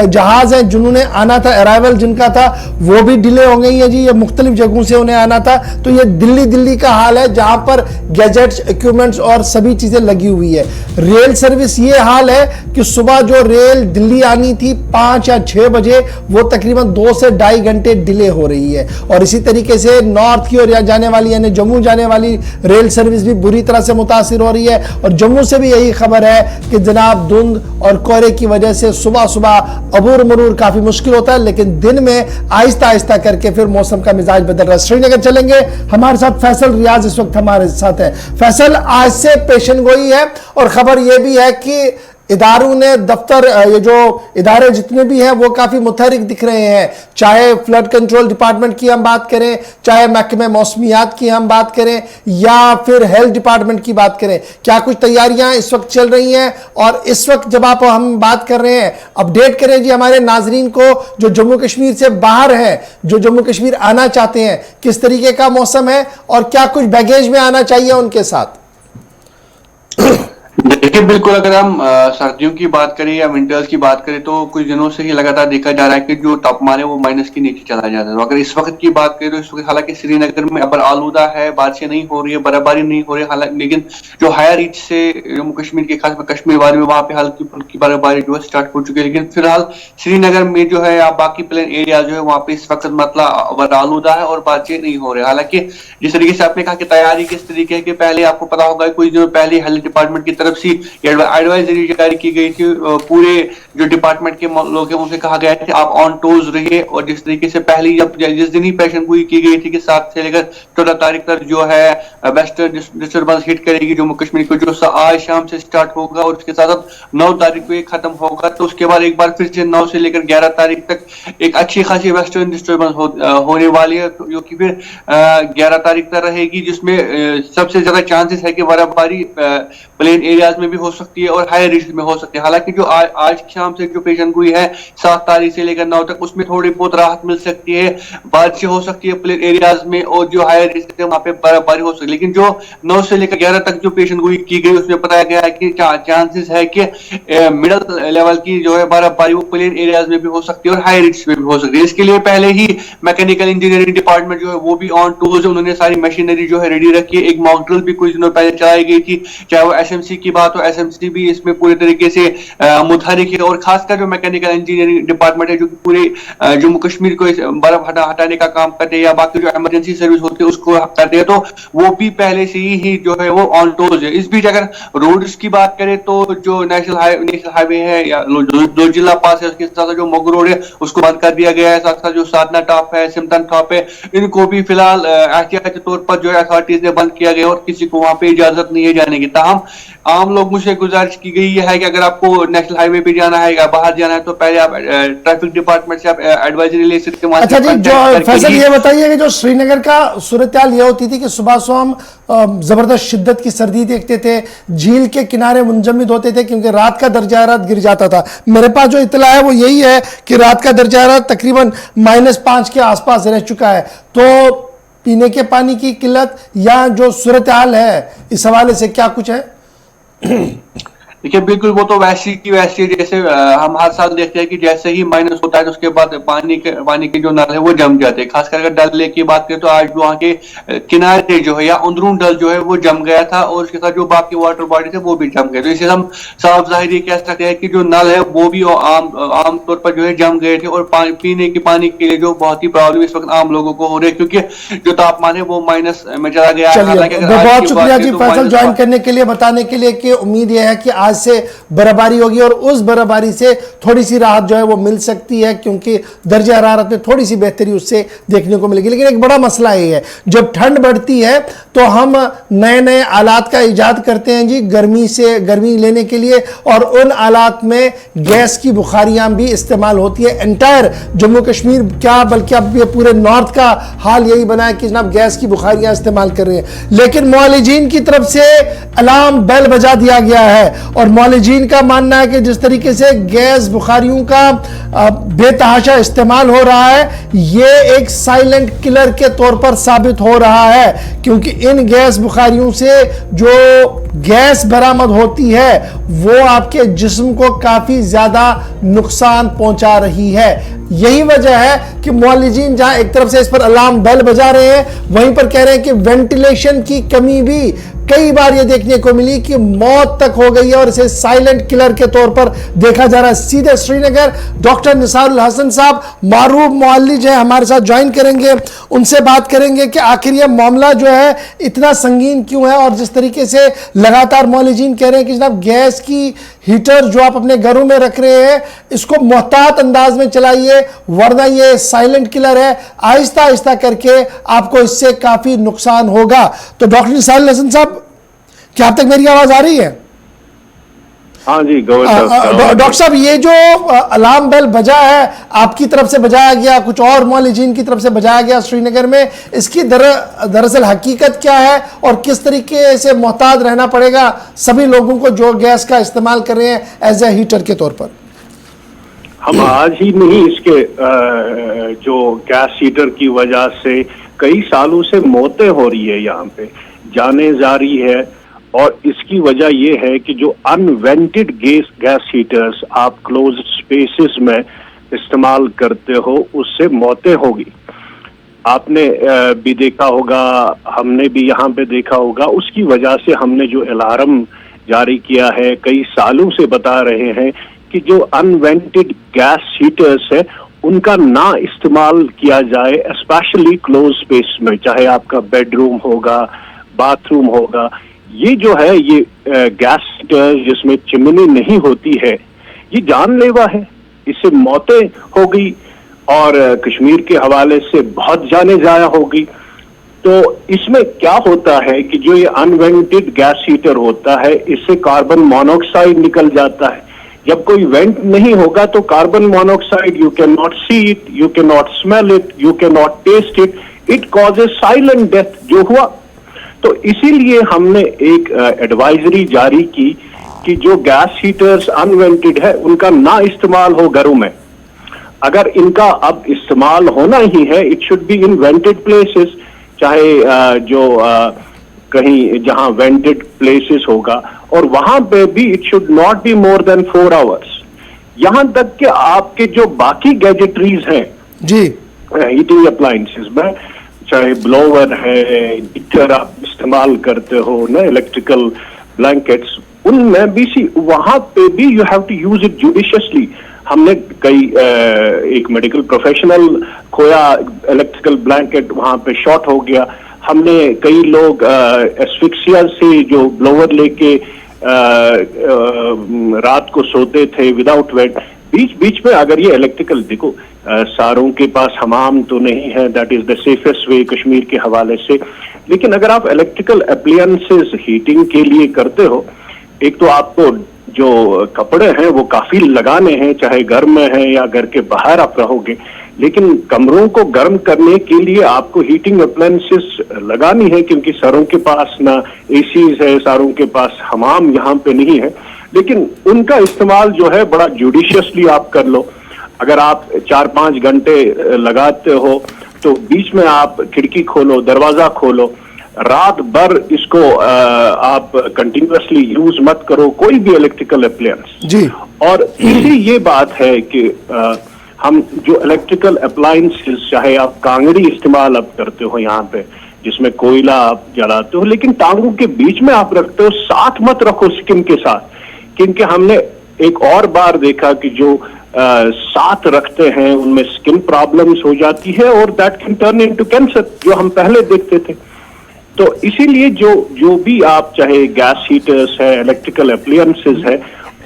जहाज हैं जिन्होंने आना था, अराइवल जिनका था वो भी डिले हो गई है जी, ये मुख्तलिफ जगहों से उन्हें आना था। तो ये दिल्ली का हाल है जहां पर गैजेट्स, इक्विपमेंट्स और सभी चीजें लगी हुई है। रेल सर्विस ये हाल है कि सुबह जो रेल दिल्ली आनी थी 5 या 6 बजे, वो तकरीबन 2 से 2.5 घंटे डिले हो रही है। और इसी तरीके से नॉर्थ की ओर जाने वाली यानी जम्मू जाने वाली रेल सर्विस भी बुरी तरह से मुतासिर हो रही है। और जम्मू से भी यही खबर है कि जनाब धुंध और कोहरे की वजह से सुबह अबूर मरूर काफी मुश्किल होता है, लेकिन दिन में आहिस्ता आहिस्ता करके फिर मौसम का मिजाज बदल रहा है। श्रीनगर चलेंगे, हमारे साथ फैसल रियाज इस वक्त हमारे साथ है। फैसल, आज से पेशन गोई है और खबर यह भी है कि इदारों ने दफ्तर, ये जो इदारे जितने भी हैं वो काफी मुतहरिक दिख रहे हैं, चाहे फ्लड कंट्रोल डिपार्टमेंट की हम बात करें, चाहे महकमे मौसमियात की हम बात करें या फिर हेल्थ डिपार्टमेंट की बात करें। क्या कुछ तैयारियां इस वक्त चल रही हैं? और इस वक्त जब हम बात कर रहे हैं, अपडेट करें जी हमारे नाजरीन को जो जम्मू कश्मीर से बाहर हैं, जो जम्मू कश्मीर आना चाहते हैं, किस तरीके का मौसम है और क्या कुछ बैगेज में आना चाहिए उनके साथ? देखिए, बिल्कुल अगर हम सर्दियों की बात करें या विंटर्स की बात करें तो कुछ दिनों से ही लगातार देखा जा रहा है कि जो तापमान है वो माइनस के नीचे चला जा रहा है। तो अगर इस वक्त की बात करें तो इस वक्त हालांकि श्रीनगर में अबर आलूदा है, बारिशें नहीं हो रही है, बर्फबारी नहीं हो रही है, हालांकि लेकिन जो हायर रीच से जम्मू कश्मीर के खास कश्मीर वादी में वहां पे हल्की फुल्की बर्फबारी जो है स्टार्ट हो चुकी है। लेकिन फिलहाल श्रीनगर में जो है या बाकी प्लेन एरिया जो है वहां पे इस वक्त मतलब अबर आलूदा है और बारिशें नहीं हो रही। हालांकि जिस तरीके से आपने कहा कि तैयारी किस तरीके की, पहले आपको पता होगा कुछ दिनों पहले हेल्थ डिपार्टमेंट की तरफ तरफ से एडवाइजरी जारी की गई थी। पूरे जो डिपार्टमेंट के लोग हैं उनसे कहा गया है कि आप ऑन टोज रहिए, और जिस तरीके से पहले जिस दिन ही पेशन गोई की गई थी कि 7 से लेकर 14 तारीख तक जो है वेस्टर्न डिस्टर्बेंस हिट करेगी जम्मू कश्मीर को, जो आज शाम से स्टार्ट होगा और उसके साथ 9 तारीख को ये खत्म होगा। तो उसके बाद एक बार फिर से 9 से लेकर 11 तारीख तक एक अच्छी खासी वेस्टर्न डिस्टर्बेंस होने वाली है, जो कि फिर 11 तारीख तक रहेगी, जिसमें सबसे ज्यादा चांसेस है कि बर्फबारी प्लेन एरियाज में भी हो सकती है और हाई रिस्क में हो सकती है। हालांकि जो आज शाम से जो पेशन गोई है 7 तारीख से लेकर 9 तक, उसमें थोड़ी बहुत राहत मिल सकती है, बारिश हो सकती है प्लेन एरियाज में, और जो हाई रिस्क है वहां पे बर्फबारी हो सकती है। लेकिन जो 9 से लेकर 11 तक जो पेशन गोई की गई उसमें बताया गया है कि चांसेस है कि मिडिल लेवल की जो है बर्फबारी वो प्लेन एरियाज में भी हो सकती है और हाई रिस्क में भी हो सकती है। इसके लिए पहले ही मैकेनिकल इंजीनियरिंग डिपार्टमेंट जो है वो भी ऑन टूल्स है, उन्होंने सारी मशीनरी जो है रेडी रखी है। एक मॉक ड्रिल भी कुछ दिनों पहले चलाई गई थी, चाहे वो एसएमसी की बात हो, एसएमसी भी इसमें पूरे तरीके से मुतहरिक है, और खासकर जो मैकेनिकल इंजीनियरिंग डिपार्टमेंट है जो कि पूरे जम्मू कश्मीर को बर्फ हटाने का काम करते हैं या बाकी जो इमरजेंसी सर्विस होती है उसको करते हैं, तो वो भी पहले से ही जो है वो ऑन टोज है। इस बीच अगर रोड्स की बात करें तो जो नेशनल हाईवे है या जो जिला पास है उसके साथ जो मोग रोड है उसको बंद कर दिया गया है, साथ साथ जो साधना टॉप है, सिमटन टॉप है, इनको भी फिलहाल एहतियाती तौर पर जो है अथॉरिटीज ने बंद किया गया और किसी को वहां पे इजाजत नहीं है जाने की। ताहम आम लोगों से गुजारिश की गई है कि अगर आपको नेशनल हाईवे पे जाना है या बाहर जाना है तो पहले आप ट्रैफिक डिपार्टमेंट से आप एडवाइजरी ले सकते हैं। अच्छा जी, जो फैसल ये बताइए कि जो श्रीनगर का सूरत हाल ये होती थी कि सुबह शाम जबरदस्त शिद्दत की सर्दी देखते थे, झील के किनारे मुंजमद होते थे क्योंकि रात का दर्जा हरारत गिर जाता था। मेरे पास जो इतला है वो यही है कि रात का दर्जा हरारत तकरीबन -5 के आसपास रह चुका है। तो पीने के पानी की किल्लत या जो सूरत हाल है इस हवाले से क्या कुछ है? देखिए बिल्कुल वो तो वैसी की वैसी, जैसे हम हर साल देखते हैं कि जैसे ही माइनस होता है तो उसके बाद पानी के जो नल है वो जम जाते हैं। खासकर अगर डल लेक की बात करें तो आज वहाँ के किनारे जो है या अंदरून डल जो है वो जम गया था और उसके साथ जो बाकी वाटर बॉडी थे वो भी जम गए। तो इसे हम साफ जाहिर कह सकते हैं कि जो नल है वो भी आमतौर पर जो है जम गए थे और पीने के पानी के लिए जो बहुत ही प्रॉब्लम इस वक्त आम लोगों को हो रही है क्योंकि जो तापमान है वो माइनस में चला गया है। बहुत शुक्रिया जी फैसल ज्वाइन करने के लिए, बताने के लिए कि उम्मीद यह है कि आज से बर्फबारी होगी और उस बर्फबारी से थोड़ी सी राहत जो है वो मिल सकती है क्योंकि दर्जा हरारत में थोड़ी सी बेहतरी उससे देखने को मिलेगी। लेकिन एक बड़ा मसला ये है, जब ठंड बढ़ती है तो हम नए नए आलात का इजाद करते हैं जी गर्मी लेने के लिए, और उन आलात में गैस की बुखारियां भी इस्तेमाल होती है। एंटायर जम्मू कश्मीर क्या बल्कि अब ये पूरे नॉर्थ का हाल यही बना है कि जनाब गैस की बुखारियां इस्तेमाल कर रहे हैं। लेकिन मुआलिजीन की तरफ से अलार्म बेल बजा दिया गया है और मुआलिजीन का मानना है कि जिस तरीके से गैस बुखारियों का बेतहाशा इस्तेमाल हो रहा है ये एक साइलेंट किलर के तौर पर साबित हो रहा है क्योंकि इन गैस बुखारियों से जो गैस बरामद होती है वो आपके जिस्म को काफी ज्यादा नुकसान पहुंचा रही है। यही वजह है कि मुआलिजीन जहां एक तरफ से इस पर अलार्म बेल बजा रहे हैं वहीं पर कह रहे हैं कि वेंटिलेशन की कमी भी कई बार ये देखने को मिली कि मौत तक हो गई है और इसे साइलेंट किलर के तौर पर देखा जा रहा है। सीधे श्रीनगर डॉक्टर निसारुल हसन साहब मारूफ मुअल्लिज है हमारे साथ ज्वाइन करेंगे, उनसे बात करेंगे कि आखिर यह मामला जो है इतना संगीन क्यों है और जिस तरीके से लगातार मुअल्लिजीन कह रहे हैं कि जनाब गैस की हीटर जो आप अपने घरों में रख रहे हैं इसको मोहतात अंदाज में चलाइए वरना ये साइलेंट किलर है, आहिस्ता आहिस्ता करके आपको इससे काफी नुकसान होगा। तो डॉक्टर निसारुल हसन साहब क्या आप तक मेरी आवाज आ रही है? हाँ जी डॉक्टर साहब, ये जो अलार्म बेल बजा है आपकी तरफ से बजाया गया, कुछ और मुअल्लिजीन की तरफ से बजाया गया श्रीनगर में, इसकी दरअसल हकीकत क्या है और किस तरीके से मोहतात रहना पड़ेगा सभी लोगों को जो गैस का इस्तेमाल कर रहे हैं एज ए हीटर के तौर पर? हम आज ही नहीं इसके जो गैस हीटर की वजह से कई सालों से मौतें हो रही है, यहाँ पे जाने जा रही है और इसकी वजह यह है कि जो अनवेंटेड गैस हीटर्स आप क्लोज स्पेसेस में इस्तेमाल करते हो उससे मौतें होगी। आपने भी देखा होगा, हमने भी यहाँ पे देखा होगा, उसकी वजह से हमने जो अलार्म जारी किया है कई सालों से बता रहे हैं कि जो अनवेंटेड गैस हीटर्स है उनका ना इस्तेमाल किया जाए, स्पेशली क्लोज स्पेस में, चाहे आपका बेडरूम होगा, बाथरूम होगा, ये जो है ये गैस हीटर जिसमें चिमनी नहीं होती है, ये जानलेवा है, इससे मौतें हो गई और कश्मीर के हवाले से बहुत जाने जाया होगी। तो इसमें क्या होता है कि जो ये अनवेंटेड गैस हीटर होता है, इससे कार्बन मोनोऑक्साइड निकल जाता है। जब कोई वेंट नहीं होगा तो carbon monoxide, you can not see it, you can not smell it, you can not taste it, it causes silent death जो हुआ। तो इसीलिए हमने एक एडवाइजरी जारी की कि जो गैस हीटर्स अनवेंटेड है उनका ना इस्तेमाल हो घरों में। अगर इनका अब इस्तेमाल होना ही है, it should be in vented places, चाहे कहीं जहां वेंटेड प्लेसेस होगा, और वहां पे भी it should not be more than 4 hours. यहां तक कि आपके जो बाकी गैजेटरीज हैं जी, हीटिंग अप्लायंसेस में, चाहे ब्लोवर है, हीटर आप इस्तेमाल करते हो ना, इलेक्ट्रिकल ब्लैंकेट्स, उनमें भी वहां पे भी you have to use it judiciously. हमने कई एक मेडिकल प्रोफेशनल खोया, इलेक्ट्रिकल ब्लैंकेट वहां पे शॉर्ट हो गया। हमने कई लोग एस्फिक्सिया से जो ब्लोवर लेके रात को सोते थे विदाउट वेट। बीच बीच में अगर ये इलेक्ट्रिकल, देखो सारों के पास हमाम तो नहीं है, that is the safest way Kashmir के हवाले से, लेकिन अगर आप इलेक्ट्रिकल अप्लायंसेस हीटिंग के लिए करते हो, एक तो आपको जो कपड़े हैं वो काफी लगाने हैं, चाहे घर में है या घर के बाहर आप रहोगे, लेकिन कमरों को गर्म करने के लिए आपको हीटिंग अप्लायंसेस लगानी है, क्योंकि सारों के पास ना एसीज है, सारों के पास हमाम यहाँ पे नहीं है। लेकिन उनका इस्तेमाल जो है बड़ा जुडिशियसली आप कर लो। अगर आप 4-5 घंटे लगाते हो तो बीच में आप खिड़की खोलो, दरवाजा खोलो, रात भर इसको आप कंटिन्यूअसली यूज मत करो, कोई भी इलेक्ट्रिकल अप्लायंस जी। और तीसरी ये बात है कि हम जो इलेक्ट्रिकल अप्लायंसेस, चाहे आप कांगड़ी इस्तेमाल आप करते हो यहाँ पे, जिसमें कोयला आप जलाते हो, लेकिन टांगों के बीच में आप रखते हो, साथ मत रखो स्किन के साथ, क्योंकि हमने एक और बार देखा कि जो साथ रखते हैं उनमें स्किन प्रॉब्लम्स हो जाती है और that can turn into cancer, जो हम पहले देखते थे। तो इसीलिए जो भी आप चाहे गैस हीटर्स है, इलेक्ट्रिकल अप्लायंसेस है,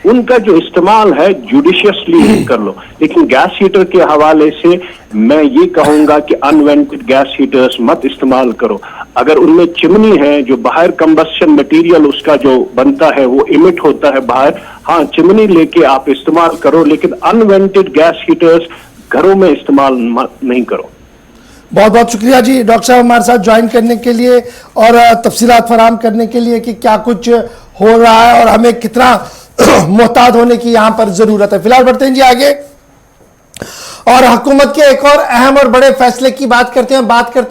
उनका जो इस्तेमाल है जुडिशियसली कर लो। लेकिन गैस हीटर के हवाले से मैं ये कहूंगा कि अनवेंटेड गैस हीटर्स मत इस्तेमाल करो। अगर उनमें चिमनी है, जो बाहर कंबस्शन मटेरियल उसका जो बनता है वो इमिट होता है बाहर, हाँ चिमनी लेके आप इस्तेमाल करो, लेकिन अनवेंटेड गैस हीटर्स घरों में इस्तेमाल नहीं करो। बहुत बहुत शुक्रिया जी डॉक्टर साहब हमारे साथ ज्वाइन करने के लिए और तफसीलात फराहम करने के लिए कि क्या कुछ हो रहा है और हमें कितना मोहतात होने की यहाँ पर जरूरत है। फिलहाल बढ़ते हैं जी आगे और हुकूमत के एक और अहम और बड़े फैसले की बात करते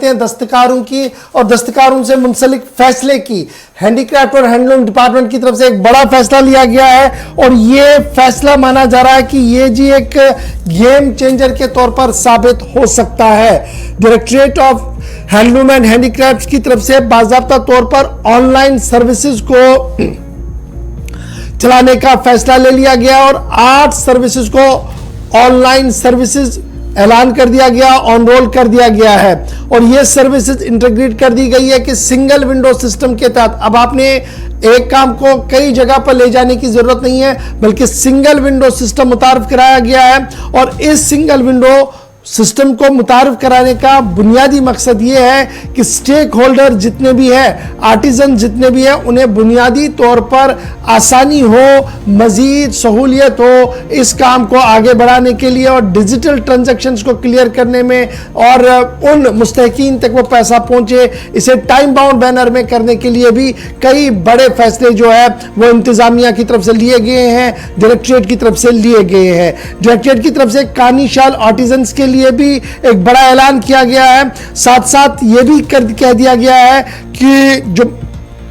हैं दस्तकारों की और दस्तकारों से मुंसलिक फैसले की। हैंडीक्राफ्ट और हैंडलूम डिपार्टमेंट की तरफ से एक बड़ा फैसला लिया गया है और ये फैसला माना जा रहा है कि ये जी एक गेम चेंजर के तौर पर साबित हो सकता है। Directorate of handloom and handicraft की तरफ से बाज़ाब्ता तौर पर ऑनलाइन सर्विसेज को चलाने का फैसला ले लिया गया और 8 सर्विसेज को ऑनलाइन सर्विसेज ऐलान कर दिया गया, ऑन रोल कर दिया गया है और ये सर्विसेज इंटीग्रेट कर दी गई है कि सिंगल विंडो सिस्टम के तहत अब आपने एक काम को कई जगह पर ले जाने की जरूरत नहीं है, बल्कि सिंगल विंडो सिस्टम मुतारिफ कराया गया है। और इस सिंगल विंडो सिस्टम को मुतारिफ कराने का बुनियादी मकसद ये है कि स्टेक होल्डर जितने भी हैं, आर्टिजन जितने भी हैं, उन्हें बुनियादी तौर पर आसानी हो, मजीद सहूलियत हो इस काम को आगे बढ़ाने के लिए और डिजिटल ट्रांजैक्शंस को क्लियर करने में और उन मुस्तहिकीन तक वो पैसा पहुंचे, इसे टाइम बाउंड बैनर में करने के लिए भी कई बड़े फैसले जो है वो इंतजामिया की तरफ से लिए गए हैं, डायरेक्टरेट की तरफ से लिए गए हैं। डायरेक्टरेट की तरफ से कानीशाल आर्टिजन्स के लिए भी एक बड़ा ऐलान किया गया है। साथ साथ ये भी कह दिया गया है कि जो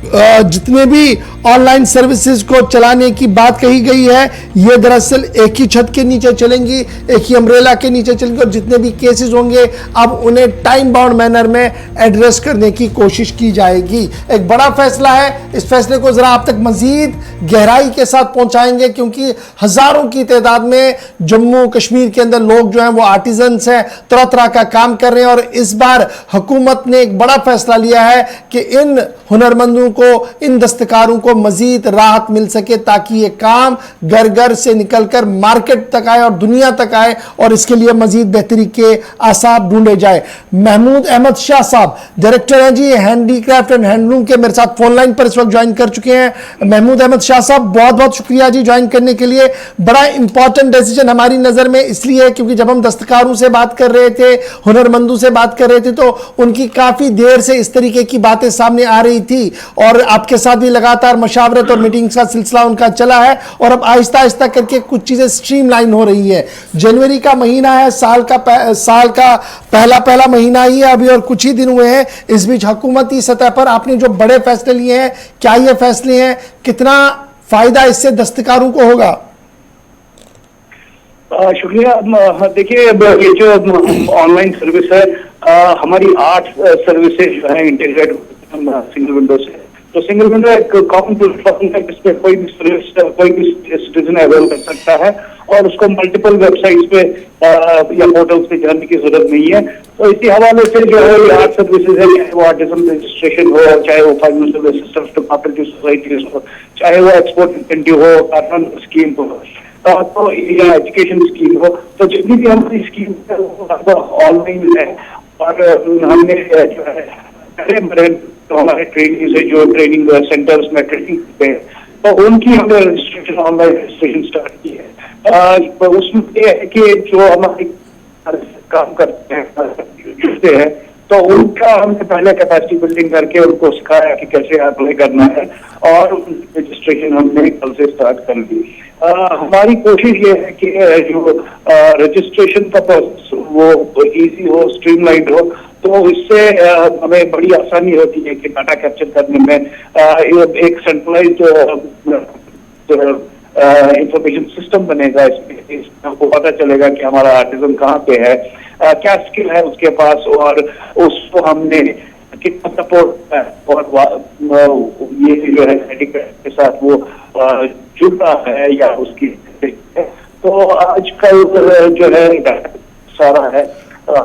जितने भी ऑनलाइन सर्विसेज को चलाने की बात कही गई है ये दरअसल एक ही छत के नीचे चलेंगी, एक ही अम्ब्रेला के नीचे चलेंगी और जितने भी केसेस होंगे अब उन्हें टाइम बाउंड मैनर में एड्रेस करने की कोशिश की जाएगी। एक बड़ा फैसला है, इस फैसले को जरा आप तक मजीद गहराई के साथ पहुंचाएंगे क्योंकि हजारों की तादाद में जम्मू कश्मीर के अंदर लोग जो हैं वो आर्टिजन्स हैं, तरह तरह का काम कर रहे हैं और इस बार हुकूमत ने एक बड़ा फैसला लिया है कि इन हुनरमंदों को, इन दस्तकारों को मजीद राहत मिल सके, ताकि ये काम घर घर से निकलकर मार्केट तक आए और दुनिया तक आए, और इसके लिए मजीद बेहतरी के आसार ढूंढे जाए। महमूद अहमद शाह साहब डायरेक्टर हैं जी हैंडीक्राफ्ट एंड हैंडलूम के, मेरे साथ फोन लाइन पर इस वक्त ज्वाइन कर चुके हैं। महमूद अहमद शाह साहब, बहुत बहुत शुक्रिया जी ज्वाइन करने के लिए। बड़ा इंपॉर्टेंट डिसीजन हमारी नजर में इसलिए क्योंकि जब हम दस्तकारों से बात कर रहे थे, हुनरमंदों से बात कर रहे थे, तो उनकी काफी देर से इस तरीके की बातें सामने आ रही थी, और आपके साथ भी लगातार मशावरत और मीटिंग्स का सिलसिला उनका चला है, और अब आहिस्ता आहिस्ता करके कुछ चीजें स्ट्रीमलाइन हो रही है। जनवरी का महीना है, साल का पहला महीना ही है अभी, और कुछ ही दिन हुए हैं। इस बीच हुकूमती सतह पर आपने जो बड़े फैसले लिए हैं, क्या ये फैसले हैं, कितना फायदा इससे दस्तकारों को होगा? शुक्रिया। देखिए, ये जो ऑनलाइन सर्विस है, हमारी 8 सर्विसेज जो है इंटीग्रेट सिंगल विंडो से। तो सिंगल विंडो एक कॉमन प्लेटफॉर्म है जिसपे कोई भी सर्विस कोई भी सिटीजन अवेल कर सकता है, और उसको मल्टीपल वेबसाइट्स पे या पोर्टल्स पे जाने की जरूरत नहीं है। तो इसी हवाले से जो है ये 8 सर्विसेज है, चाहे वो आर्टिजन रजिस्ट्रेशन हो, चाहे वो financial assistance to cooperative societies हो, चाहे वो एक्सपोर्ट इंसेंटिव हो, कार्बन स्कीम हो, तो या एजुकेशन स्कीम हो, तो जितनी भी हमारी स्कीम है वो ऑनलाइन है। और हमने जो है तो हमारे ट्रेनिंग से जो ट्रेनिंग सेंटर्स में ट्रेनिंग करते हैं, तो उनकी हमने रजिस्ट्रेशन ऑनलाइन रजिस्ट्रेशन स्टार्ट की है। उसमें ये है कि जो हमारे काम करते हैं तो उनका हमने पहले कैपेसिटी बिल्डिंग करके उनको सिखाया कि कैसे अप्लाई करना है, और रजिस्ट्रेशन हमने कल से स्टार्ट कर दी। हमारी कोशिश ये है कि जो रजिस्ट्रेशन का प्रोसेस वो इजी हो, स्ट्रीमलाइंड हो, तो इससे हमें बड़ी आसानी होती है कि डाटा कैप्चर करने में। एक सेंट्रलाइज्ड इंफॉर्मेशन सिस्टम बनेगा, इसमें आपको पता चलेगा कि हमारा आर्टिजन कहाँ पे है, क्या स्किल है उसके पास, और उसको हमने कितना सपोर्ट है, और ये जो है के साथ वो जुड़ता है या उसकी। तो आजकल जो है सारा है,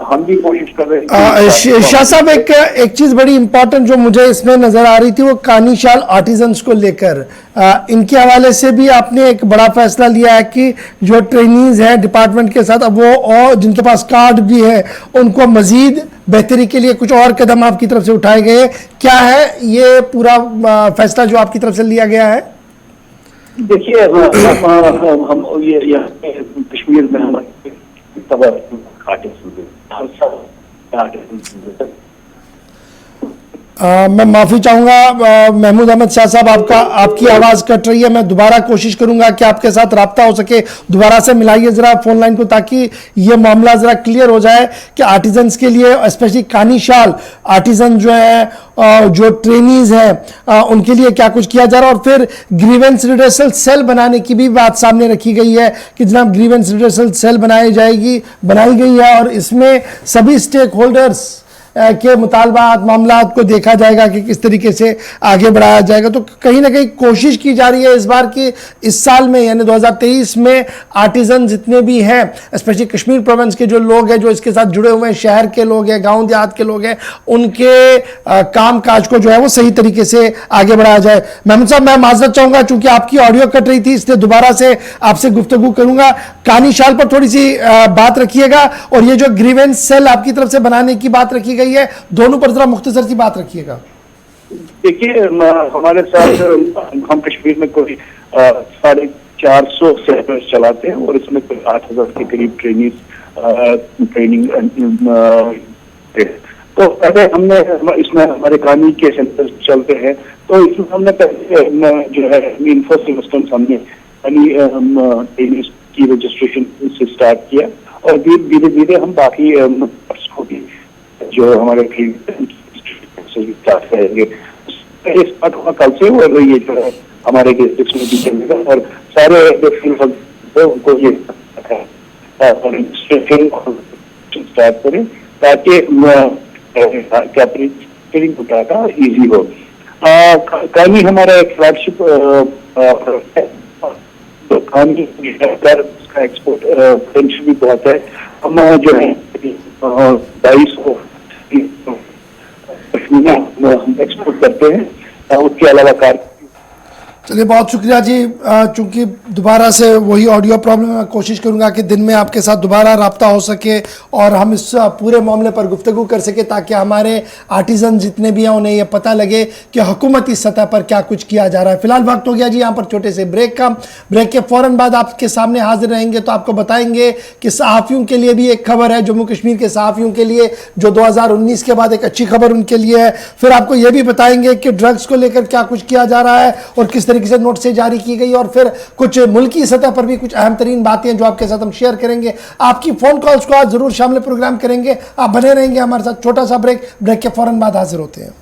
हम भी कोशिश कर रहे हैं। शाह साहब, एक चीज बड़ी इंपॉर्टेंट जो मुझे इसमें नजर आ रही थी, वो कानीशाल आर्टिजन्स को लेकर इनके हवाले से भी आपने एक बड़ा फैसला लिया है कि जो ट्रेनीज हैं डिपार्टमेंट के साथ, अब वो और जिनके पास कार्ड भी है उनको मजीद बेहतरी के लिए कुछ और कदम आपकी तरफ से उठाए गए। क्या है ये पूरा फैसला जो आपकी तरफ से लिया गया है? देखिए, हम ये कश्मीर में हमारे मैं माफी चाहूंगा महमूद अहमद शाह साहब, आपकी आवाज कट रही है। मैं दोबारा कोशिश करूंगा कि आपके साथ राब्ता हो सके, दोबारा से मिलाइए जरा फोन लाइन को, ताकि ये मामला जरा क्लियर हो जाए कि आर्टिजन्स के लिए, स्पेशली कानीशाल आर्टिजन जो है, जो ट्रेनीज हैं, उनके लिए क्या कुछ किया जा रहा है। और फिर ग्रीवेंस रिड्रेसल सेल बनाने की भी बात सामने रखी गई है कि जनाब ग्रीवेंस रिड्रेसल सेल बनाई गई है, और इसमें सभी स्टेक होल्डर्स के मुतालबात मामलात को देखा जाएगा कि किस तरीके से आगे बढ़ाया जाएगा। तो कहीं ना कहीं कोशिश की जा रही है इस बार की, इस साल में यानी 2023 में आर्टिजन जितने भी हैं, स्पेशली कश्मीर प्रोविंस के जो लोग हैं, जो इसके साथ जुड़े हुए हैं, शहर के लोग हैं, गांव देहात के लोग हैं, उनके काम काज को जो है वो सही तरीके से आगे बढ़ाया जाए। महमूद साहब, मैं माजरत चाहूंगा चूंकि आपकी ऑडियो कट रही थी, इसलिए दोबारा से आपसे गुफ्तगू करूंगा। कानीशाल पर थोड़ी सी बात रखिएगा, और ये जो ग्रीवेंस सेल आपकी तरफ से बनाने की बात रखी गई है, दोनों पर जरा मुख्तसर सी बात रखिएगा। देखिए, हमारे साथ हम कश्मीर में कोई 450 सेंटर्स चलाते हैं, और इसमें कोई 8000 के करीब ट्रेनिंग तो पहले हमने इसमें हमारे कानी के सेंटर्स चलते हैं, तो इसमें हमने पहले जो है इन्फो सिस्टम्स हमने ट्रेनिंग की रजिस्ट्रेशन से स्टार्ट किया, और धीरे धीरे हम बाकी को भी जो हमारे स्टार्ट हुआ कल से, और ये जो है हमारे डिस्ट्रिक्ट में भी चलेगा, और सारे उनको ये स्टार्ट करें ताकि ट्रेनिंग डाटा इजी हो। कल ही हमारा एक फ्लैगशिप तो कानी उसका एक्सपोर्ट पोटेंशियल भी बहुत है। हम जो है 2200 हम एक्सपोर्ट करते हैं, उसके अलावा कार्य। चलिए बहुत शुक्रिया जी। चूंकि दोबारा से वही ऑडियो प्रॉब्लम है, मैं कोशिश करूंगा कि दिन में आपके साथ दोबारा रब्ता हो सके और हम इस पूरे मामले पर गुफ्तगू कर सके, ताकि हमारे आर्टिजन जितने भी हैं उन्हें यह पता लगे कि हुकूमती सतह पर क्या कुछ किया जा रहा है। फिलहाल वक्त हो गया जी यहाँ पर छोटे से ब्रेक का। ब्रेक के फ़ौरन बाद आपके सामने हाजिर रहेंगे तो आपको बताएंगे कि सहाफ़ियों के लिए भी एक खबर है, जम्मू कश्मीर के सहाफ़ियों के लिए, जो 2019 के बाद एक अच्छी खबर उनके लिए है। फिर आपको ये भी बताएंगे कि ड्रग्स को लेकर क्या कुछ किया जा रहा है और किस तरीके से नोट से जारी की गई, और फिर कुछ मुल्की सतह पर भी कुछ अहम तरीन बातें जो आपके साथ हम शेयर करेंगे। आपकी फोन कॉल्स को आज जरूर शामिल प्रोग्राम करेंगे। आप बने रहेंगे हमारे साथ। छोटा सा ब्रेक के फौरन बाद हाजिर होते हैं।